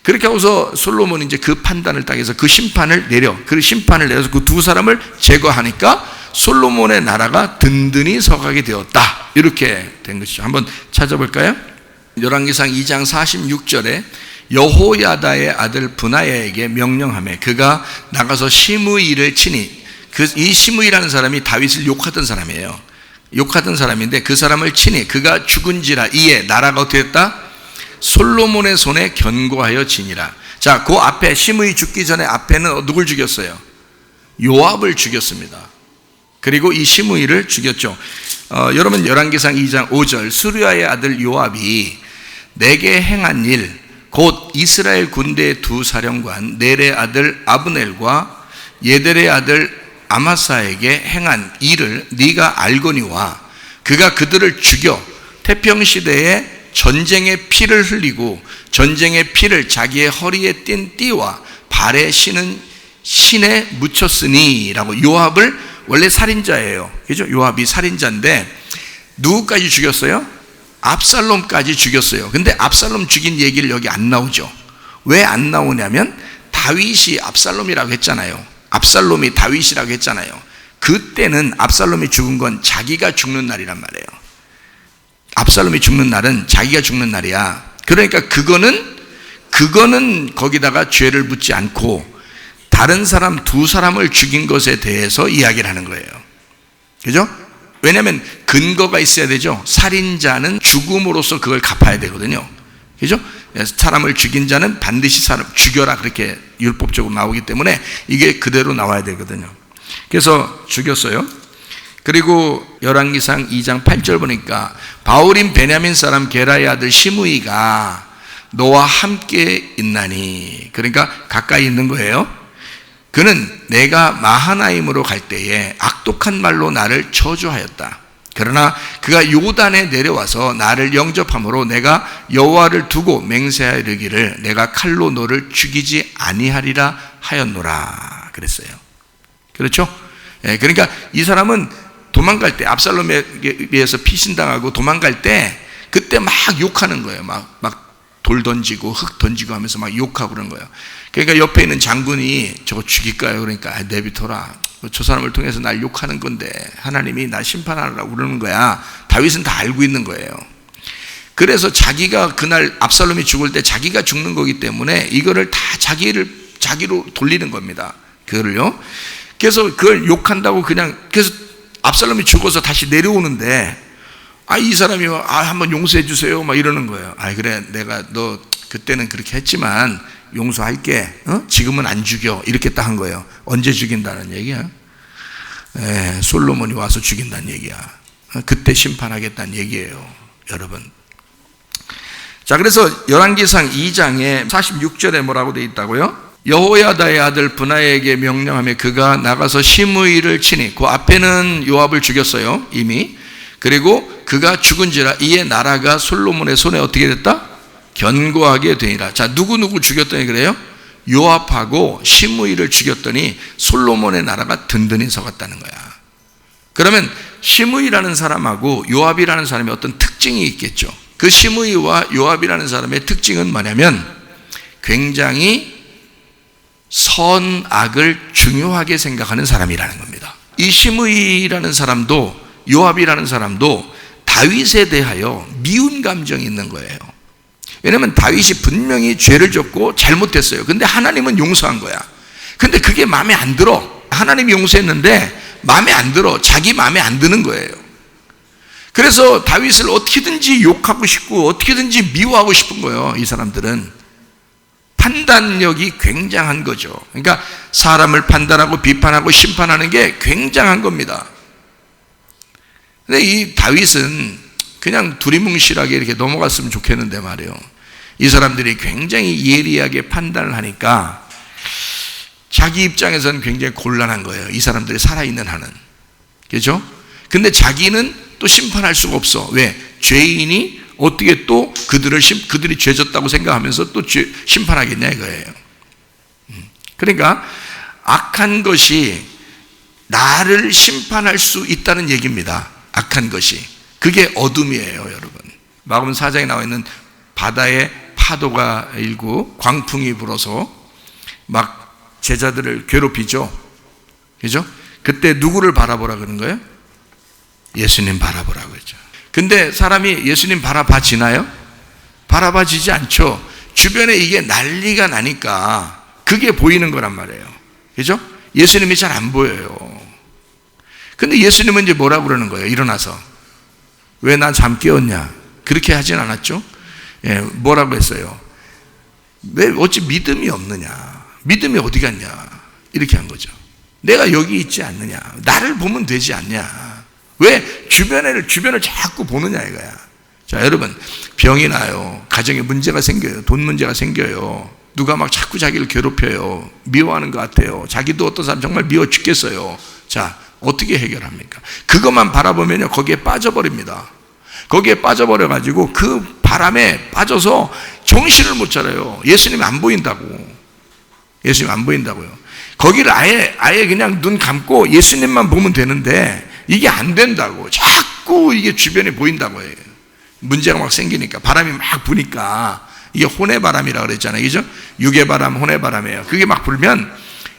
S1: 그렇게 하고서 솔로몬이 이제 그 판단을 딱 해서 그 심판을 내려서 그 두 사람을 제거하니까 솔로몬의 나라가 든든히 서가게 되었다. 이렇게 된 것이죠. 한번 찾아볼까요? 열왕기상 2장 46절에 여호야다의 아들 브나야에게 명령하며 그가 나가서 시므이를 치니, 이 시므이라는 사람이 다윗을 욕하던 사람이에요. 욕하던 사람인데 그 사람을 치니 그가 죽은지라 이에 나라가 어떻게 됐다? 솔로몬의 손에 견고하여 지니라. 자, 그 앞에 시므이 죽기 전에 앞에는 누굴 죽였어요? 요압을 죽였습니다. 그리고 이 시므이를 죽였죠. 여러분 열왕기상 2장 5절 수르야의 아들 요압이 내게 행한 일 곧 이스라엘 군대의 두 사령관 넬의 아들 아브넬과 예델의 아들 아마사에게 행한 일을 네가 알거니와 그가 그들을 죽여 태평시대에 전쟁의 피를 흘리고 전쟁의 피를 자기의 허리에 띤 띠와 발에 신은 신에 묻혔으니 라고. 요압을 원래 살인자예요. 그죠? 요압이 살인자인데 누구까지 죽였어요? 압살롬까지 죽였어요. 근데 압살롬 죽인 얘기를 여기 안 나오죠. 왜 안 나오냐면 다윗이 압살롬이라고 했잖아요. 압살롬이 다윗이라고 했잖아요. 그때는 압살롬이 죽은 건 자기가 죽는 날이란 말이에요. 압살롬이 죽는 날은 자기가 죽는 날이야. 그러니까 그거는 거기다가 죄를 묻지 않고 다른 사람 두 사람을 죽인 것에 대해서 이야기를 하는 거예요. 그죠? 왜냐하면 근거가 있어야 되죠. 살인자는 죽음으로써 그걸 갚아야 되거든요. 그죠? 사람을 죽인 자는 반드시 사람 죽여라, 그렇게 율법적으로 나오기 때문에 이게 그대로 나와야 되거든요. 그래서 죽였어요. 그리고 열왕기상 2장 8절 보니까 바울인 베냐민 사람 게라의 아들 시므이가 너와 함께 있나니, 그러니까 가까이 있는 거예요. 그는 내가 마하나임으로 갈 때에 악독한 말로 나를 저주하였다. 그러나 그가 요단에 내려와서 나를 영접함으로 내가 여호와를 두고 맹세하여 이르기를 내가 칼로 너를 죽이지 아니하리라 하였노라 그랬어요. 그렇죠? 그러니까 이 사람은 도망갈 때 압살롬에 의해서 피신당하고 도망갈 때 그때 막 욕하는 거예요. 막 돌 던지고 흙 던지고 하면서 막 욕하고 그러는 거예요. 그러니까 옆에 있는 장군이 저거 죽일까요? 그러니까 내비둬라. 저 사람을 통해서 날 욕하는 건데 하나님이 나 심판하라고 그러는 거야. 다윗은 다 알고 있는 거예요. 그래서 자기가 그날 압살롬이 죽을 때 자기가 죽는 거기 때문에 이거를 다 자기로 돌리는 겁니다. 그거를요. 그래서 그걸 욕한다고 그래서 압살롬이 죽어서 다시 내려오는데 이 사람이 한번 용서해 주세요 막 이러는 거예요. 그래, 내가 너 그때는 그렇게 했지만 용서할게. 지금은 안 죽여. 이렇게 딱 한 거예요. 언제 죽인다는 얘기야? 솔로몬이 와서 죽인다는 얘기야. 그때 심판하겠다는 얘기예요, 여러분. 자, 그래서 열왕기상 2장에 46절에 뭐라고 되어 있다고요? 여호야다의 아들 브나야에게 명령하며 그가 나가서 시므이를 치니, 그 앞에는 요압을 죽였어요, 이미. 그리고 그가 죽은지라 이에 나라가 솔로몬의 손에 어떻게 됐다? 견고하게 되니라. 자, 누구 죽였더니 그래요? 요압하고 시므이를 죽였더니 솔로몬의 나라가 든든히 서갔다는 거야. 그러면 시므이라는 사람하고 요압이라는 사람이 어떤 특징이 있겠죠. 그 시므이와 요압이라는 사람의 특징은 뭐냐면 굉장히 선악을 중요하게 생각하는 사람이라는 겁니다. 이 시므이라는 사람도 요압이라는 사람도 다윗에 대하여 미운 감정이 있는 거예요. 왜냐하면 다윗이 분명히 죄를 졌고 잘못했어요. 근데 하나님은 용서한 거야. 근데 그게 마음에 안 들어. 하나님이 용서했는데 마음에 안 들어. 자기 마음에 안 드는 거예요. 그래서 다윗을 어떻게든지 욕하고 싶고 어떻게든지 미워하고 싶은 거예요. 이 사람들은 판단력이 굉장한 거죠. 그러니까 사람을 판단하고 비판하고 심판하는 게 굉장한 겁니다. 근데 이 다윗은 그냥 두리뭉실하게 이렇게 넘어갔으면 좋겠는데 말이에요. 이 사람들이 굉장히 예리하게 판단을 하니까 자기 입장에서는 굉장히 곤란한 거예요. 이 사람들이 살아있는 한은. 그렇죠? 근데 자기는 또 심판할 수가 없어. 왜? 죄인이 어떻게 또 그들이 죄졌다고 생각하면서 또 심판하겠냐 이거예요. 그러니까 악한 것이 나를 심판할 수 있다는 얘기입니다. 악한 것이. 그게 어둠이에요, 여러분. 마가복음 4장에 나와 있는 바다에 파도가 일고 광풍이 불어서 막 제자들을 괴롭히죠. 그죠? 그때 누구를 바라보라 그런 거예요? 예수님 바라보라고 그랬죠. 근데 사람이 예수님 바라봐지나요? 바라봐지지 않죠. 주변에 이게 난리가 나니까 그게 보이는 거란 말이에요. 그죠? 예수님이 잘 안 보여요. 근데 예수님은 이제 뭐라고 그러는 거예요? 일어나서. 왜 나 잠 깨웠냐? 그렇게 하진 않았죠? 예, 뭐라고 했어요? 왜 어찌 믿음이 없느냐? 믿음이 어디 갔냐? 이렇게 한 거죠. 내가 여기 있지 않느냐? 나를 보면 되지 않냐? 왜 주변을 자꾸 보느냐 이거야. 자, 여러분, 병이 나요. 가정에 문제가 생겨요. 돈 문제가 생겨요. 누가 막 자꾸 자기를 괴롭혀요. 미워하는 것 같아요. 자기도 어떤 사람 정말 미워 죽겠어요. 자, 어떻게 해결합니까? 그것만 바라보면요, 거기에 빠져버립니다. 거기에 빠져버려가지고 그 바람에 빠져서 정신을 못 차려요. 예수님이 안 보인다고. 예수님 안 보인다고요. 거기를 아예 그냥 눈 감고 예수님만 보면 되는데 이게 안 된다고. 자꾸 이게 주변에 보인다고 해요. 문제가 막 생기니까, 바람이 막 부니까, 이게 혼의 바람이라고 그랬잖아요. 그죠? 육의 바람, 혼의 바람이에요. 그게 막 불면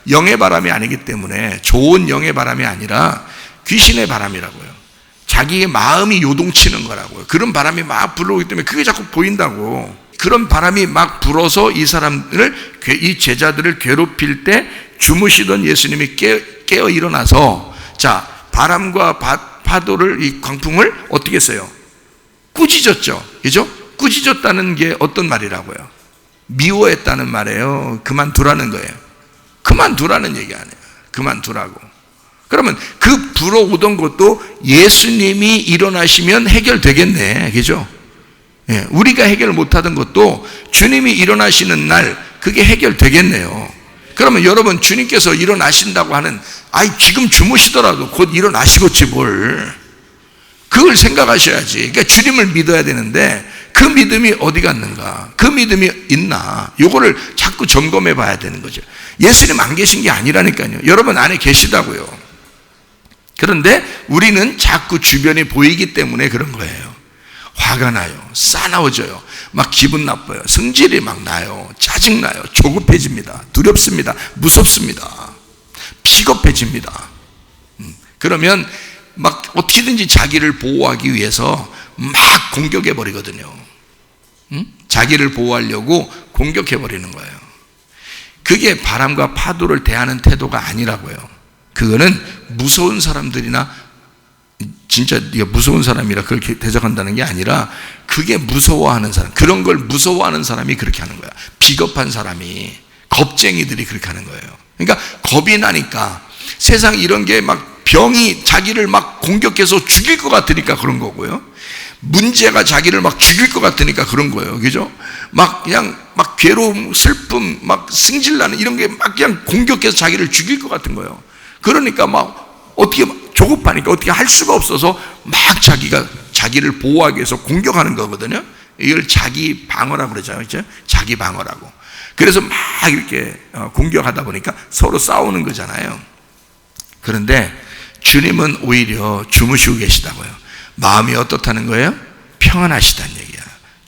S1: 영의 바람이 아니기 때문에, 좋은 영의 바람이 아니라 귀신의 바람이라고요. 자기의 마음이 요동치는 거라고요. 그런 바람이 막 불어오기 때문에 그게 자꾸 보인다고. 그런 바람이 막 불어서 이 제자들을 괴롭힐 때 주무시던 예수님이 깨어 일어나서, 자, 바람과 파도를, 이 광풍을 어떻게 했어요? 꾸짖었죠. 그죠? 꾸짖었다는 게 어떤 말이라고요? 미워했다는 말이에요. 그만두라는 거예요. 그만두라는 얘기 아니에요. 그만두라고. 그러면 그 불어오던 것도 예수님이 일어나시면 해결되겠네. 그죠? 예, 우리가 해결 못하던 것도 주님이 일어나시는 날 그게 해결되겠네요. 그러면 여러분, 주님께서 일어나신다고 하는, 지금 주무시더라도 곧 일어나시겠지 뭘. 그걸 생각하셔야지. 그러니까 주님을 믿어야 되는데 그 믿음이 어디 갔는가? 그 믿음이 있나? 요거를 자꾸 점검해 봐야 되는 거죠. 예수님 안 계신 게 아니라니까요. 여러분 안에 계시다고요. 그런데 우리는 자꾸 주변이 보이기 때문에 그런 거예요. 화가 나요. 싸나워져요. 막 기분 나빠요. 성질이 막 나요. 짜증나요. 조급해집니다. 두렵습니다. 무섭습니다. 비겁해집니다. 그러면 막 어떻게든지 자기를 보호하기 위해서 막 공격해 버리거든요. 자기를 보호하려고 공격해 버리는 거예요. 그게 바람과 파도를 대하는 태도가 아니라고요. 그거는 무서운 사람들이나, 진짜 네가 무서운 사람이라 그렇게 대적한다는 게 아니라, 그게 무서워하는 사람, 그런 걸 무서워하는 사람이 그렇게 하는 거야. 비겁한 사람이, 겁쟁이들이 그렇게 하는 거예요. 그러니까 겁이 나니까, 세상 이런 게 막 병이 자기를 막 공격해서 죽일 것 같으니까 그런 거고요. 문제가 자기를 막 죽일 것 같으니까 그런 거예요. 그죠? 막 그냥 막 괴로움, 슬픔, 막 승질나는 이런 게 막 그냥 공격해서 자기를 죽일 것 같은 거예요. 그러니까 막 어떻게 조급하니까 어떻게 할 수가 없어서 막 자기를 보호하기 위해서 공격하는 거거든요. 이걸 자기 방어라고 그러잖아요. 그렇죠? 자기 방어라고. 그래서 막 이렇게 공격하다 보니까 서로 싸우는 거잖아요. 그런데 주님은 오히려 주무시고 계시다고요. 마음이 어떻다는 거예요? 평안하시다는 얘기야.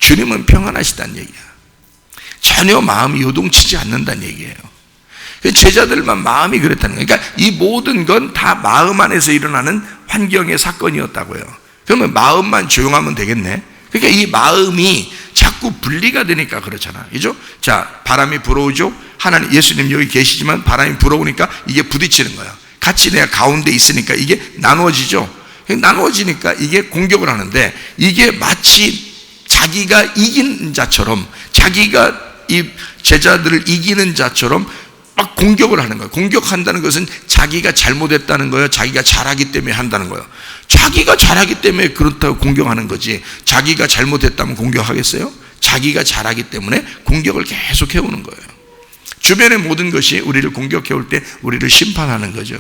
S1: 주님은 평안하시다는 얘기야. 전혀 마음이 요동치지 않는다는 얘기예요. 제자들만 마음이 그랬다는 거예요. 그러니까 이 모든 건 다 마음 안에서 일어나는 환경의 사건이었다고요. 그러면 마음만 조용하면 되겠네. 그러니까 이 마음이 자꾸 분리가 되니까 그렇잖아. 그죠? 자, 바람이 불어오죠? 하나님, 예수님 여기 계시지만 바람이 불어오니까 이게 부딪히는 거야. 같이 내가 가운데 있으니까 이게 나누어지죠? 나누어지니까 이게 공격을 하는데, 이게 마치 자기가 이긴 자처럼, 자기가 이 제자들을 이기는 자처럼 막 공격을 하는 거예요. 공격한다는 것은 자기가 잘못했다는 거예요? 자기가 잘하기 때문에 한다는 거예요? 자기가 잘하기 때문에 그렇다고 공격하는 거지, 자기가 잘못했다면 공격하겠어요? 자기가 잘하기 때문에 공격을 계속 해오는 거예요. 주변의 모든 것이 우리를 공격해올 때 우리를 심판하는 거죠.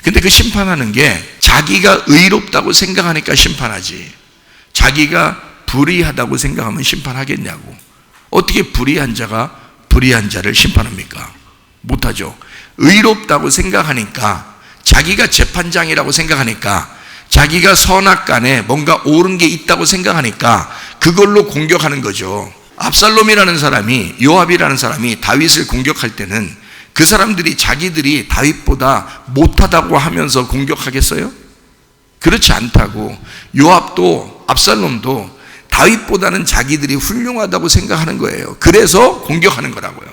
S1: 근데 그 심판하는 게 자기가 의롭다고 생각하니까 심판하지, 자기가 불의하다고 생각하면 심판하겠냐고. 어떻게 불의한 자가 불의한 자를 심판합니까? 못하죠. 의롭다고 생각하니까, 자기가 재판장이라고 생각하니까, 자기가 선악간에 뭔가 옳은 게 있다고 생각하니까 그걸로 공격하는 거죠. 압살롬이라는 사람이, 요압이라는 사람이 다윗을 공격할 때는 그 사람들이 자기들이 다윗보다 못하다고 하면서 공격하겠어요? 그렇지 않다고. 요압도 압살롬도 다윗보다는 자기들이 훌륭하다고 생각하는 거예요. 그래서 공격하는 거라고요.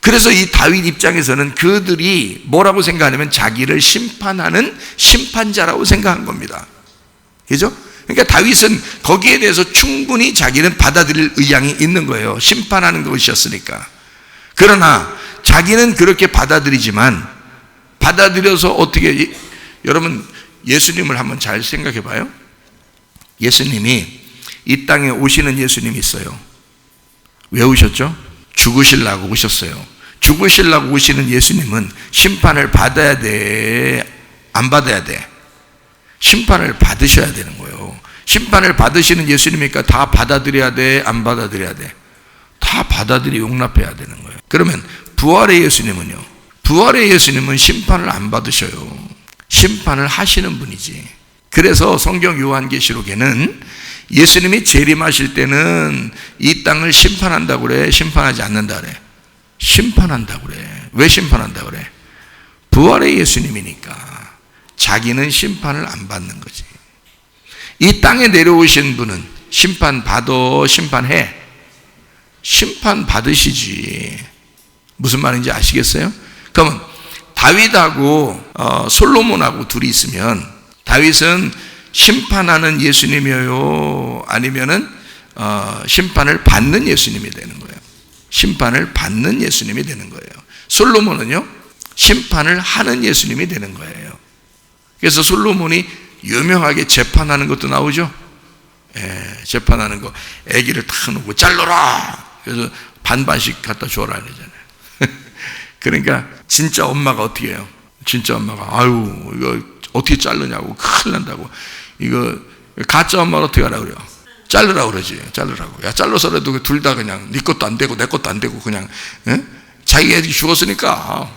S1: 그래서 이 다윗 입장에서는 그들이 뭐라고 생각하냐면 자기를 심판하는 심판자라고 생각한 겁니다. 그죠? 그러니까 다윗은 거기에 대해서 충분히 자기는 받아들일 의향이 있는 거예요. 심판하는 것이었으니까. 그러나 자기는 그렇게 받아들이지만, 받아들여서 어떻게, 여러분 예수님을 한번 잘 생각해 봐요. 예수님이 이 땅에 오시는 예수님이 있어요. 왜 오셨죠? 죽으시려고 오셨어요. 죽으시려고 오시는 예수님은 심판을 받아야 돼, 안 받아야 돼? 심판을 받으셔야 되는 거예요. 심판을 받으시는 예수님이니까 다 받아들여야 돼, 안 받아들여야 돼? 다 받아들여 용납해야 되는 거예요. 그러면 부활의 예수님은요? 부활의 예수님은 심판을 안 받으셔요. 심판을 하시는 분이지. 그래서 성경 요한계시록에는 예수님이 재림하실 때는 이 땅을 심판한다고 그래? 심판하지 않는다 그래? 심판한다고 그래. 왜 심판한다고 그래? 부활의 예수님이니까 자기는 심판을 안 받는 거지. 이 땅에 내려오신 분은 심판받아, 심판해? 심판받으시지. 무슨 말인지 아시겠어요? 그러면 다윗하고 솔로몬하고 둘이 있으면 다윗은 심판하는 예수님이에요? 아니면은 심판을 받는 예수님이 되는 거예요? 심판을 받는 예수님이 되는 거예요. 솔로몬은요, 심판을 하는 예수님이 되는 거예요. 그래서 솔로몬이 유명하게 재판하는 것도 나오죠. 재판하는 거, 아기를 탁 놓고 잘라라. 그래서 반반씩 갖다 줘라 그러잖아요. 그러니까 진짜 엄마가 어떻게 해요? 진짜 엄마가 아유 이거 어떻게 자르냐고, 큰일 난다고. 이거 가짜 엄마는 어떻게 하라고 그래요? 자르라고 그러지. 자르라고. 야, 잘라서라도 둘 다 그냥 네 것도 안 되고 내 것도 안 되고 그냥 자기 애기 죽었으니까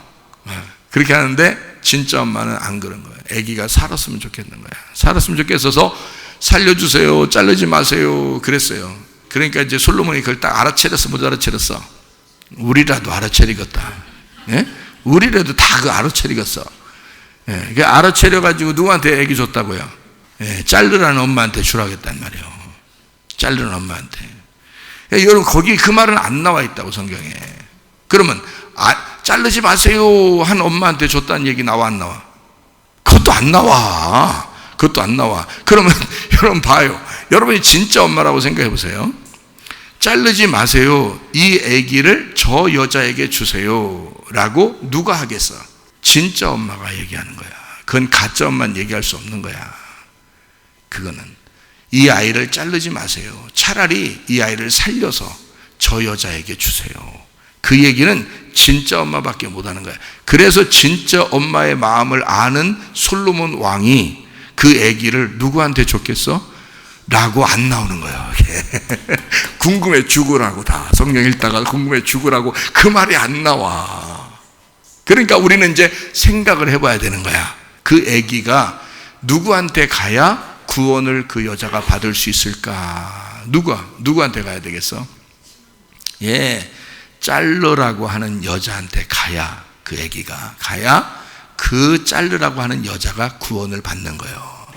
S1: 그렇게 하는데, 진짜 엄마는 안 그런 거예요. 애기가 살았으면 좋겠는 거야. 살았으면 좋겠어서 살려주세요, 자르지 마세요 그랬어요. 그러니까 이제 솔로몬이 그걸 딱 알아차렸어, 못 알아차렸어? 우리라도 알아차리겠다. 우리라도 다 그 알아차리겠어. 그 알아차려가지고 누구한테 애기 줬다고요? 자르라는 엄마한테 주라겠단 말이에요. 자르는 엄마한테. 여러분 거기 그 말은 안 나와 있다고 성경에. 그러면 자르지 마세요 한 엄마한테 줬다는 얘기 나와 안 나와? 그것도 안 나와. 그것도 안 나와. 그러면 여러분 봐요. 여러분이 진짜 엄마라고 생각해 보세요. 자르지 마세요, 이 아기를 저 여자에게 주세요 라고 누가 하겠어? 진짜 엄마가 얘기하는 거야. 그건 가짜 엄마는 얘기할 수 없는 거야. 그거는 이 아이를 자르지 마세요, 차라리 이 아이를 살려서 저 여자에게 주세요. 그 얘기는 진짜 엄마밖에 못하는 거야. 그래서 진짜 엄마의 마음을 아는 솔로몬 왕이 그 아기를 누구한테 줬겠어? 라고 안 나오는 거예요. 궁금해 죽으라고. 다 성경 읽다가 궁금해 죽으라고 그 말이 안 나와. 그러니까 우리는 이제 생각을 해봐야 되는 거야. 그 아기가 누구한테 가야 구원을 그 여자가 받을 수 있을까 누구한테 가야 되겠어? 짤러라고 하는 여자한테 가야, 그 아기가 가야 그 짤러라고 하는 여자가 구원을 받는 거예요.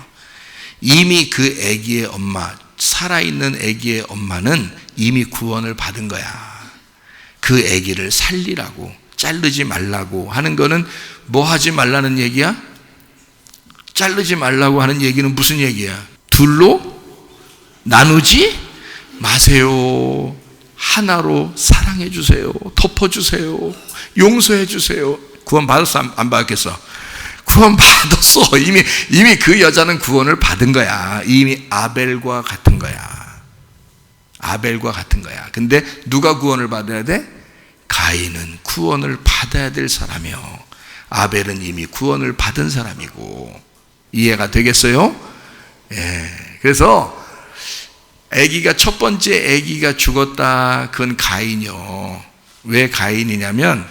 S1: 이미 그 아기의 엄마, 살아있는 아기의 엄마는 이미 구원을 받은 거야. 그 아기를 살리라고, 자르지 말라고 하는 거는 뭐 하지 말라는 얘기야? 자르지 말라고 하는 얘기는 무슨 얘기야? 둘로 나누지 마세요. 하나로 사랑해 주세요. 덮어 주세요. 용서해 주세요. 구원 받았어? 안 받았겠어? 구원 받았어. 이미 그 여자는 구원을 받은 거야. 이미 아벨과 같은 거야. 아벨과 같은 거야. 근데 누가 구원을 받아야 돼? 가인은 구원을 받아야 될 사람이요, 아벨은 이미 구원을 받은 사람이고. 이해가 되겠어요? 그래서 첫 번째 아기가 죽었다. 그건 가인이요. 왜 가인이냐면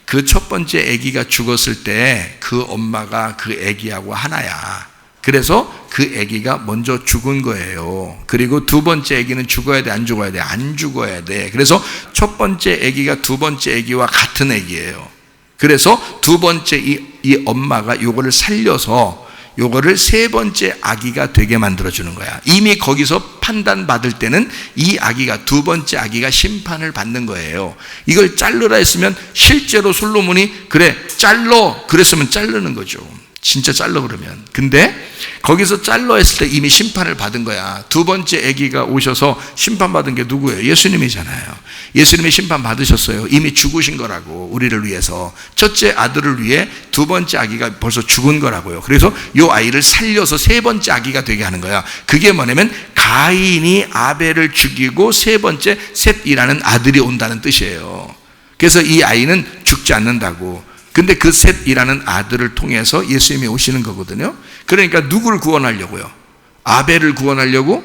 S1: 그 첫 번째 아기가 죽었을 때 그 엄마가 그 아기하고 하나야. 그래서 그 아기가 먼저 죽은 거예요. 그리고 두 번째 아기는 죽어야 돼, 안 죽어야 돼? 안 죽어야 돼. 그래서 첫 번째 아기가 두 번째 아기와 같은 아기예요. 그래서 두 번째 이 엄마가 요거를 살려서 요거를 세 번째 아기가 되게 만들어주는 거야. 이미 거기서 판단받을 때는 이 아기가, 두 번째 아기가 심판을 받는 거예요. 이걸 자르라 했으면 실제로 솔로몬이 그래 잘러 그랬으면 자르는 거죠. 진짜 잘러 그러면. 근데 거기서 잘러 했을 때 이미 심판을 받은 거야. 두 번째 아기가 오셔서 심판받은 게 누구예요? 예수님이잖아요. 예수님이 심판 받으셨어요. 이미 죽으신 거라고, 우리를 위해서. 첫째 아들을 위해 두 번째 아기가 벌써 죽은 거라고요. 그래서 이 아이를 살려서 세 번째 아기가 되게 하는 거야. 그게 뭐냐면 가인이 아벨을 죽이고 세 번째 셋이라는 아들이 온다는 뜻이에요. 그래서 이 아이는 죽지 않는다고. 근데 그 셋이라는 아들을 통해서 예수님이 오시는 거거든요. 그러니까 누구를 구원하려고요? 아벨을 구원하려고?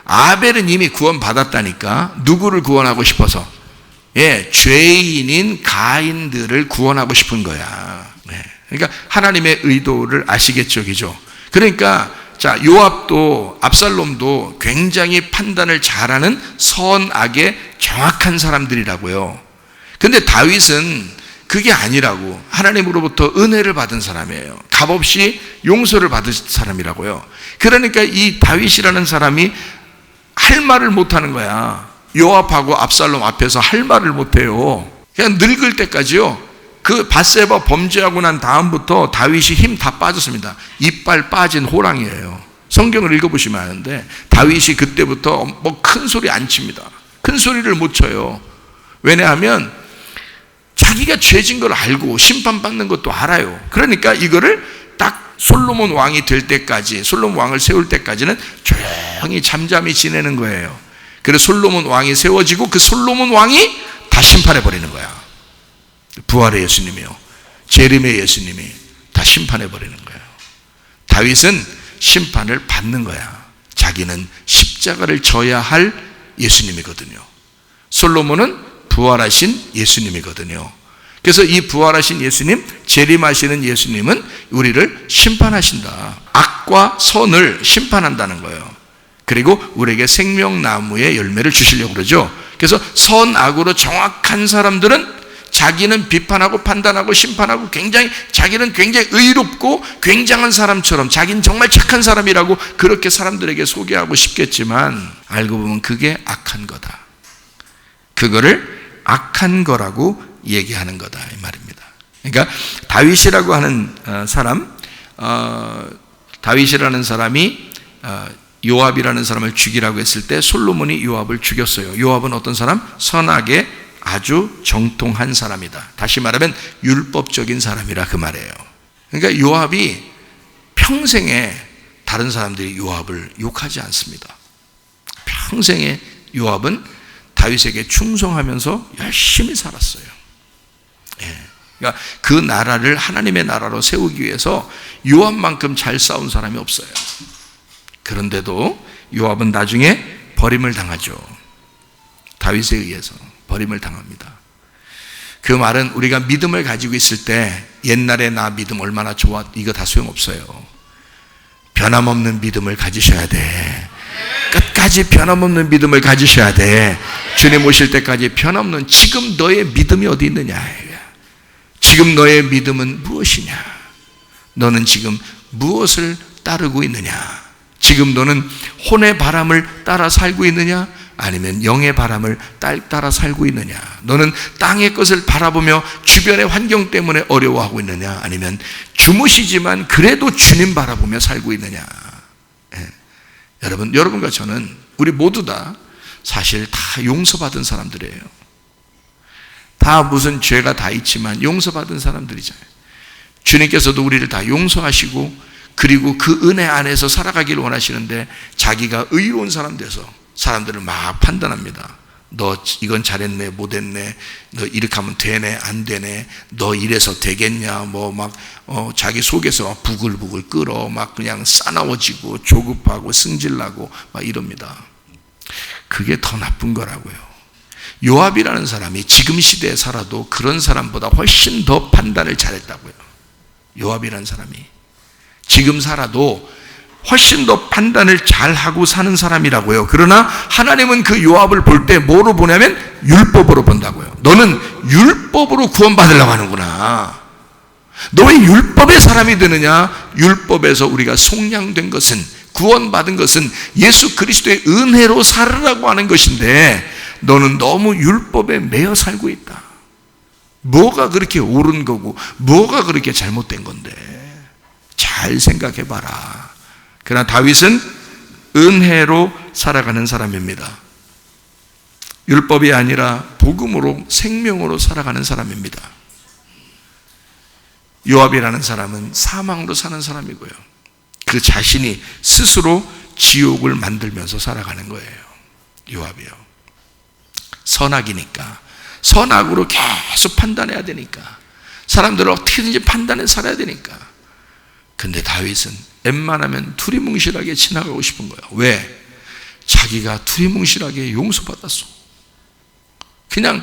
S1: 아벨은 이미 구원받았다니까. 누구를 구원하고 싶어서? 죄인인 가인들을 구원하고 싶은 거야. 그러니까 하나님의 의도를 아시겠죠, 그죠? 그러니까 요압도 압살롬도 굉장히 판단을 잘하는 선악의 정확한 사람들이라고요. 근데 다윗은 그게 아니라고. 하나님으로부터 은혜를 받은 사람이에요. 값없이 용서를 받은 사람이라고요. 그러니까 이 다윗이라는 사람이 할 말을 못하는 거야. 요압하고 압살롬 앞에서 할 말을 못해요. 그냥 늙을 때까지요. 그 밧세바 범죄하고 난 다음부터 다윗이 힘 다 빠졌습니다. 이빨 빠진 호랑이에요. 성경을 읽어보시면 아는데 다윗이 그때부터 뭐 큰 소리 안 칩니다. 큰 소리를 못 쳐요. 왜냐하면 자기가 죄진 걸 알고 심판받는 것도 알아요. 그러니까 이거를 딱 솔로몬 왕이 될 때까지, 솔로몬 왕을 세울 때까지는 조용히 잠잠히 지내는 거예요. 그래서 솔로몬 왕이 세워지고 그 솔로몬 왕이 다 심판해버리는 거야. 부활의 예수님이요, 재림의 예수님이 다 심판해버리는 거예요. 다윗은 심판을 받는 거야. 자기는 십자가를 져야 할 예수님이거든요. 솔로몬은 부활하신 예수님이거든요. 그래서 이 부활하신 예수님, 재림하시는 예수님은 우리를 심판하신다. 악과 선을 심판한다는 거예요. 그리고 우리에게 생명나무의 열매를 주시려고 그러죠. 그래서 선악으로 정확한 사람들은 자기는 비판하고 판단하고 심판하고 자기는 굉장히 의롭고 굉장한 사람처럼, 자기는 정말 착한 사람이라고 그렇게 사람들에게 소개하고 싶겠지만 알고 보면 그게 악한 거다. 그거를 악한 거라고 얘기하는 거다, 이 말입니다. 그러니까 다윗이라고 하는 사람, 다윗이라는 사람이 요압이라는 사람을 죽이라고 했을 때 솔로몬이 요압을 죽였어요. 요압은 어떤 사람? 선악에 아주 정통한 사람이다. 다시 말하면 율법적인 사람이라 그 말이에요. 그러니까 요압이 평생에 다른 사람들이 요압을 욕하지 않습니다. 평생에 요압은 다윗에게 충성하면서 열심히 살았어요. 그러니까 그 나라를 하나님의 나라로 세우기 위해서 요압만큼 잘 싸운 사람이 없어요. 그런데도 요압은 나중에 버림을 당하죠. 다윗에 의해서 버림을 당합니다. 그 말은 우리가 믿음을 가지고 있을 때 옛날에 나 믿음 얼마나 좋아, 이거 다 소용없어요. 변함없는 믿음을 가지셔야 돼. 때까지 변함없는 믿음을 가지셔야 돼. 주님 오실 때까지 변함없는 지금 너의 믿음이 어디 있느냐. 지금 너의 믿음은 무엇이냐. 너는 지금 무엇을 따르고 있느냐. 지금 너는 혼의 바람을 따라 살고 있느냐, 아니면 영의 바람을 따라 살고 있느냐. 너는 땅의 것을 바라보며 주변의 환경 때문에 어려워하고 있느냐, 아니면 주무시지만 그래도 주님 바라보며 살고 있느냐. 여러분과 저는, 우리 모두 다 사실 다 용서받은 사람들이에요. 다 무슨 죄가 다 있지만 용서받은 사람들이잖아요. 주님께서도 우리를 다 용서하시고, 그리고 그 은혜 안에서 살아가기를 원하시는데, 자기가 의로운 사람 돼서 사람들을 막 판단합니다. 너 이건 잘했네, 못했네, 너 이렇게 하면 되네, 안 되네, 너 이래서 되겠냐, 자기 속에서 막 부글부글 끓어, 막 그냥 싸나워지고 조급하고 승질나고 막 이럽니다. 그게 더 나쁜 거라고요. 요압이라는 사람이 지금 시대에 살아도 그런 사람보다 훨씬 더 판단을 잘했다고요. 요압이라는 사람이 지금 살아도 훨씬 더 판단을 잘하고 사는 사람이라고요. 그러나 하나님은 그 요압을 볼 때 뭐로 보냐면 율법으로 본다고요. 너는 율법으로 구원받으려고 하는구나. 너 왜 율법의 사람이 되느냐? 율법에서 우리가 속량된 것은, 구원받은 것은 예수 그리스도의 은혜로 살으라고 하는 것인데, 너는 너무 율법에 매여 살고 있다. 뭐가 그렇게 옳은 거고 뭐가 그렇게 잘못된 건데 잘 생각해 봐라. 그러나 다윗은 은혜로 살아가는 사람입니다. 율법이 아니라 복음으로, 생명으로 살아가는 사람입니다. 요압이라는 사람은 사망으로 사는 사람이고요, 그 자신이 스스로 지옥을 만들면서 살아가는 거예요. 요압이요. 선악이니까, 선악으로 계속 판단해야 되니까, 사람들을 어떻게든지 판단해 살아야 되니까. 근데 다윗은 웬만하면 두리뭉실하게 지나가고 싶은 거야. 왜? 자기가 두리뭉실하게 용서받았어. 그냥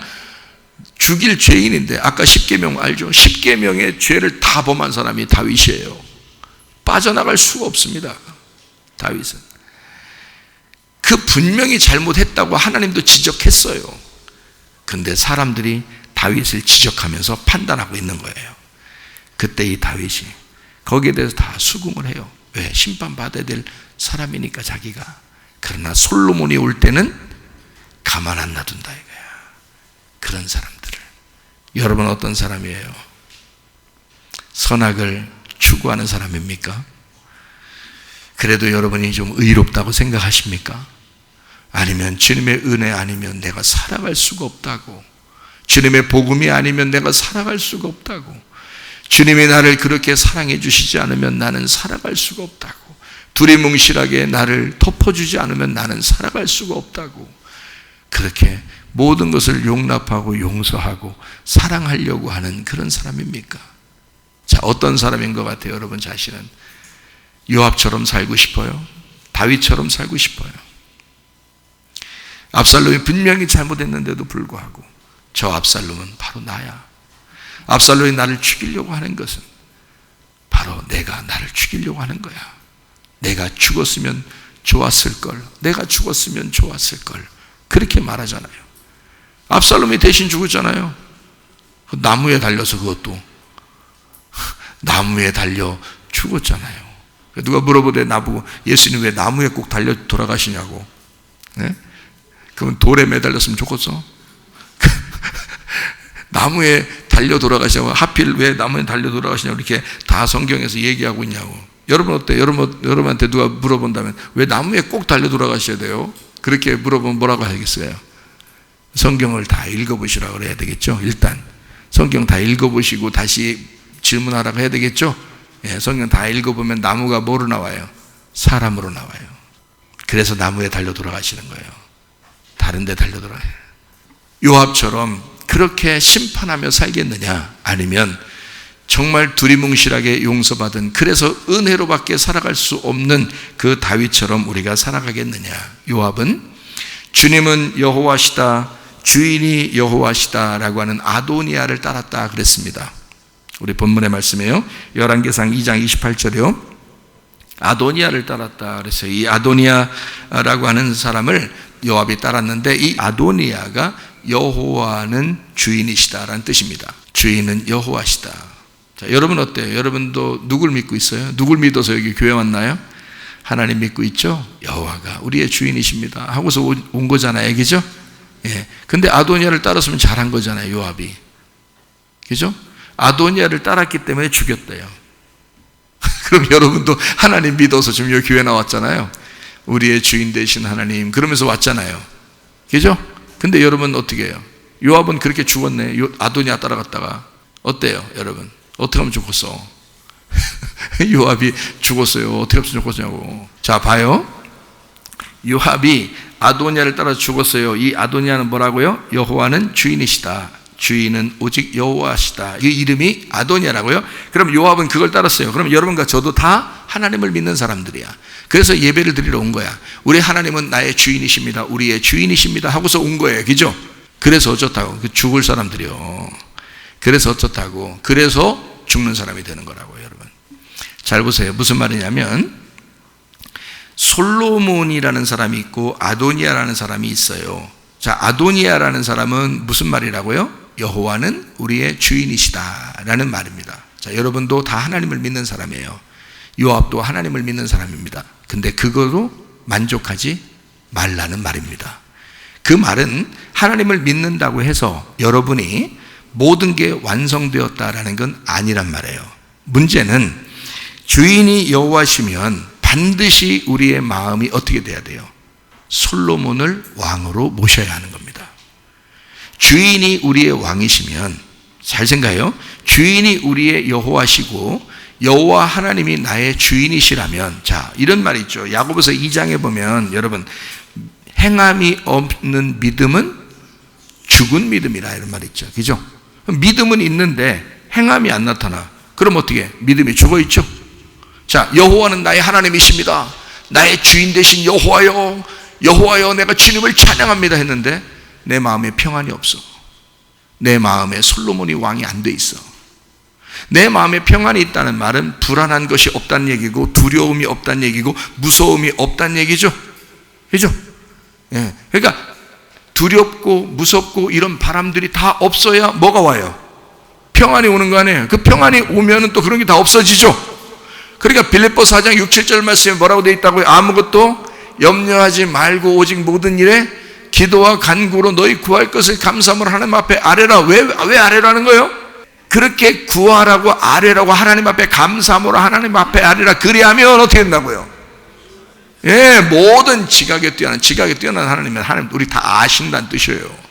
S1: 죽일 죄인인데, 아까 십계명 알죠? 십계명의 죄를 다 범한 사람이 다윗이에요. 빠져나갈 수가 없습니다. 다윗은 그 분명히 잘못했다고 하나님도 지적했어요. 근데 사람들이 다윗을 지적하면서 판단하고 있는 거예요. 그때 이 다윗이 거기에 대해서 다 수긍을 해요. 왜? 심판받아야 될 사람이니까 자기가. 그러나 솔로몬이 올 때는 가만 안 놔둔다 이거야. 그런 사람들을. 여러분 어떤 사람이에요? 선악을 추구하는 사람입니까? 그래도 여러분이 좀 의롭다고 생각하십니까? 아니면 주님의 은혜 아니면 내가 살아갈 수가 없다고, 주님의 복음이 아니면 내가 살아갈 수가 없다고, 주님이 나를 그렇게 사랑해 주시지 않으면 나는 살아갈 수가 없다고, 두리뭉실하게 나를 덮어주지 않으면 나는 살아갈 수가 없다고, 그렇게 모든 것을 용납하고 용서하고 사랑하려고 하는 그런 사람입니까? 자, 어떤 사람인 것 같아요? 여러분 자신은 요압처럼 살고 싶어요? 다윗처럼 살고 싶어요? 압살롬이 분명히 잘못했는데도 불구하고 저 압살롬은 바로 나야. 압살롬이 나를 죽이려고 하는 것은 바로 내가 나를 죽이려고 하는 거야. 내가 죽었으면 좋았을 걸, 내가 죽었으면 좋았을 걸, 그렇게 말하잖아요. 압살롬이 대신 죽었잖아요. 그 나무에 달려서, 그것도 나무에 달려 죽었잖아요. 누가 물어보대 나보고, 예수님 왜 나무에 꼭 달려 돌아가시냐고. 네? 그러면 돌에 매달렸으면 좋겠어? 나무에 달려 돌아가시냐고, 하필 왜 나무에 달려 돌아가시냐고 이렇게 다 성경에서 얘기하고 있냐고. 여러분 어때요? 여러분한테 누가 물어본다면 왜 나무에 꼭 달려 돌아가셔야 돼요? 그렇게 물어보면 뭐라고 하겠어요? 성경을 다 읽어보시라고 그래야 되겠죠? 일단 성경 다 읽어보시고 다시 질문하라고 해야 되겠죠? 예, 성경 다 읽어보면 나무가 뭐로 나와요? 사람으로 나와요. 그래서 나무에 달려 돌아가시는 거예요. 다른 데 달려 돌아가요. 요압처럼 그렇게 심판하며 살겠느냐, 아니면 정말 두리뭉실하게 용서받은, 그래서 은혜로밖에 살아갈 수 없는 그 다윗처럼 우리가 살아가겠느냐. 요압은 주님은 여호와시다, 주인이 여호와시다라고 하는 아도니아를 따랐다 그랬습니다. 우리 본문의 말씀이에요. 열왕기상 2장 28절이요. 아도니아를 따랐다 그랬어요. 이 아도니아라고 하는 사람을 요압이 따랐는데, 이 아도니아가 여호와는 주인이시다라는 뜻입니다. 주인은 여호와시다. 자, 여러분 어때요? 여러분도 누굴 믿고 있어요? 누굴 믿어서 여기 교회 왔나요? 하나님 믿고 있죠? 여호와가 우리의 주인이십니다 하고서 온 거잖아요, 그죠? 예. 근데 아도니아를 따랐으면 잘한 거잖아요, 요압이. 그죠? 아도니아를 따랐기 때문에 죽였대요. 그럼 여러분도 하나님 믿어서 지금 여기 교회 나왔잖아요. 우리의 주인 되신 하나님 그러면서 왔잖아요. 그죠? 근데 여러분 어떻게 해요? 요압은 그렇게 죽었네. 아도니아 따라갔다가. 어때요, 여러분? 어떻게 하면 죽었어? 요압이 죽었어요. 어떻게 하면 죽었냐고. 자, 봐요. 요압이 아도니아를 따라 죽었어요. 이 아도니아는 뭐라고요? 여호와는 주인이시다. 주인은 오직 여호와시다. 이 이름이 아도니아라고요. 그럼 요압은 그걸 따랐어요. 그럼 여러분과 저도 다 하나님을 믿는 사람들이야. 그래서 예배를 드리러 온 거야. 우리 하나님은 나의 주인이십니다. 우리의 주인이십니다 하고서 온 거예요. 그죠? 그래서 어쩌다고. 죽을 사람들이요. 그래서 어쩌다고. 그래서 죽는 사람이 되는 거라고요, 여러분. 잘 보세요. 무슨 말이냐면, 솔로몬이라는 사람이 있고 아도니아라는 사람이 있어요. 자, 아도니아라는 사람은 무슨 말이라고요? 여호와는 우리의 주인이시다 라는 말입니다. 자, 여러분도 다 하나님을 믿는 사람이에요. 요압도 하나님을 믿는 사람입니다. 근데 그거로 만족하지 말라는 말입니다. 그 말은 하나님을 믿는다고 해서 여러분이 모든 게 완성되었다라는 건 아니란 말이에요. 문제는 주인이 여호와시면 반드시 우리의 마음이 어떻게 돼야 돼요? 솔로몬을 왕으로 모셔야 하는 겁니다. 주인이 우리의 왕이시면, 잘 생각해요. 주인이 우리의 여호와시고 여호와 하나님이 나의 주인이시라면, 자, 이런 말이 있죠. 야고보서 2장에 보면 여러분, 행함이 없는 믿음은 죽은 믿음이라 이런 말이 있죠. 그죠? 믿음은 있는데 행함이 안 나타나. 그럼 어떻게? 믿음이 죽어 있죠. 자, 여호와는 나의 하나님이십니다. 나의 주인 되신 여호와여, 여호와여, 내가 주님을 찬양합니다 했는데 내 마음에 평안이 없어. 내 마음에 솔로몬이 왕이 안 돼 있어. 내 마음에 평안이 있다는 말은 불안한 것이 없다는 얘기고, 두려움이 없다는 얘기고, 무서움이 없다는 얘기죠. 그죠? 예. 그러니까 두렵고 무섭고 이런 바람들이 다 없어야 뭐가 와요? 평안이 오는 거 아니에요? 그 평안이 오면은 또 그런 게 다 없어지죠. 그러니까 빌립보서 4장 6, 7절 말씀에 뭐라고 되어 있다고요? 아무것도 염려하지 말고 오직 모든 일에 기도와 간구로 너희 구할 것을 감사함으로 하나님 앞에 아뢰라. 왜 아뢰라는 거예요? 그렇게 구하라고 아뢰라고 하나님 앞에 감사함으로 하나님 앞에 아뢰라. 그리하면 어떻게 된다고요? 예, 모든 지각에 뛰어난 하나님은 하나님 우리 다 아신다는 뜻이에요.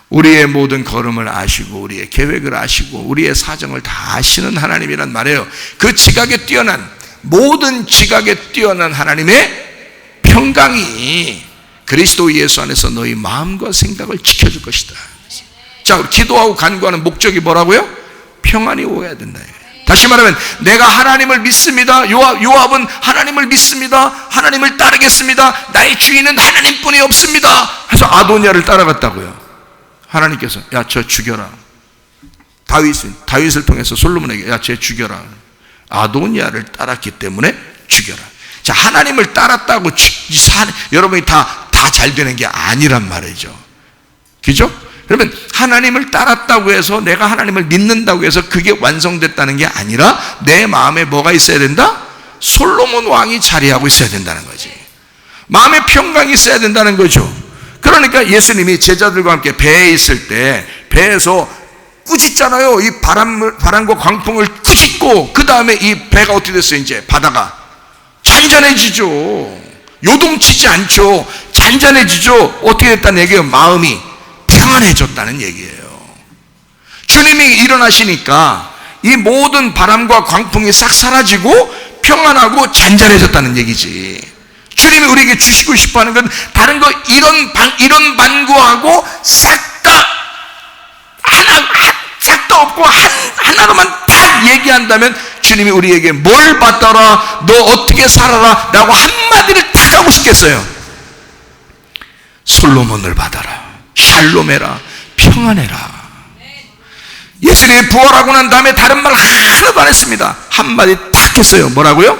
S1: 우리의 모든 걸음을 아시고 우리의 계획을 아시고 우리의 사정을 다 아시는 하나님이란 말이에요. 그 지각에 뛰어난, 모든 지각에 뛰어난 하나님의 평강이 그리스도 예수 안에서 너희 마음과 생각을 지켜줄 것이다. 자, 기도하고 간구하는 목적이 뭐라고요? 평안이 오야 된다. 다시 말하면 내가 하나님을 믿습니다. 요압은 하나님을 믿습니다. 하나님을 따르겠습니다. 나의 주인은 하나님뿐이 없습니다. 그래서 아도니아를 따라갔다고요. 하나님께서 야, 저 죽여라. 다윗을 통해서 솔로몬에게 야, 쟤 죽여라. 아도니아를 따랐기 때문에 죽여라. 자, 하나님을 따랐다고 여러분이 다 잘 되는 게 아니란 말이죠. 그죠? 그러면 하나님을 따랐다고 해서 내가 하나님을 믿는다고 해서 그게 완성됐다는 게 아니라 내 마음에 뭐가 있어야 된다? 솔로몬 왕이 자리하고 있어야 된다는 거지. 마음에 평강이 있어야 된다는 거죠. 그러니까 예수님이 제자들과 함께 배에 있을 때 배에서 꾸짖잖아요. 이 바람과 광풍을 꾸짖고 그 다음에 이 배가 어떻게 됐어요? 이제 바다가 잔잔해지죠. 요동치지 않죠. 잔잔해지죠. 어떻게 됐다는 얘기예요? 마음이 평안해졌다는 얘기예요. 주님이 일어나시니까 이 모든 바람과 광풍이 싹 사라지고 평안하고 잔잔해졌다는 얘기지. 주님이 우리에게 주시고 싶어하는 건 다른 거 이런 만구하고 싹 다 없고 하나로만 딱 얘기한다면 주님이 우리에게 뭘 받더라, 너 어떻게 살아라 라고 한마디를 딱 하고 싶겠어요? 솔로몬을 받아라, 샬롬해라, 평안해라. 예수님이 부활하고 난 다음에 다른 말 하나도 안 했습니다. 한마디 딱 했어요. 뭐라고요?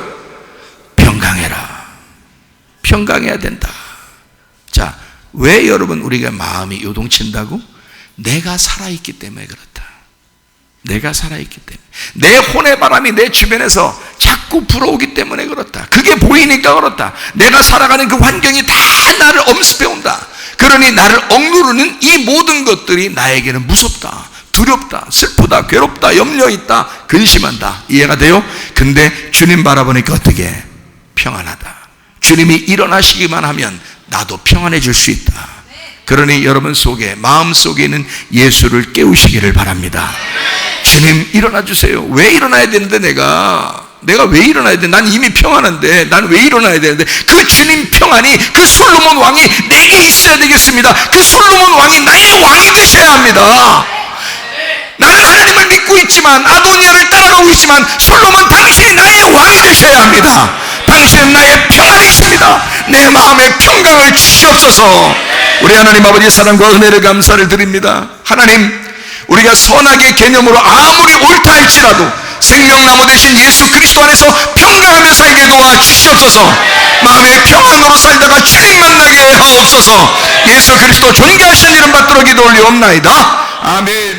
S1: 평강해라. 평강해야 된다. 자, 왜 여러분 우리가 마음이 요동친다고? 내가 살아있기 때문에 그렇다. 내가 살아있기 때문에. 내 혼의 바람이 내 주변에서 자꾸 불어오기 때문에 그렇다. 그게 보이니까 그렇다. 내가 살아가는 그 환경이 다 나를 엄습해온다. 그러니 나를 억누르는 이 모든 것들이 나에게는 무섭다, 두렵다, 슬프다, 괴롭다, 염려있다, 근심한다. 이해가 돼요? 근데 주님 바라보니까 어떻게? 평안하다. 주님이 일어나시기만 하면 나도 평안해질 수 있다. 그러니 여러분 속에, 마음 속에 있는 예수를 깨우시기를 바랍니다. 주님 일어나 주세요. 왜 일어나야 되는데 내가 왜 일어나야 돼? 난 이미 평안한데 난 왜 일어나야 되는데? 그 주님 평안이, 그 솔로몬 왕이 내게 있어야 되겠습니다. 그 솔로몬 왕이 나의 왕이 되셔야 합니다. 나는 하나님을 믿고 있지만, 아도니아를 따라가고 있지만, 솔로몬 당신이 나의 왕이 되셔야 합니다. 당신은 나의 평안이십니다. 내 마음에 평강을 주시옵소서. 우리 하나님 아버지의 사랑과 은혜를 감사를 드립니다. 하나님, 우리가 선악의 개념으로 아무리 옳다 할지라도 생명나무 되신 예수 그리스도 안에서 평강하며 살게 도와주시옵소서. 마음의 평안으로 살다가 주님 만나게 하옵소서. 예수 그리스도 존귀하신 이름 받들어 기도 올리옵나이다. 아멘.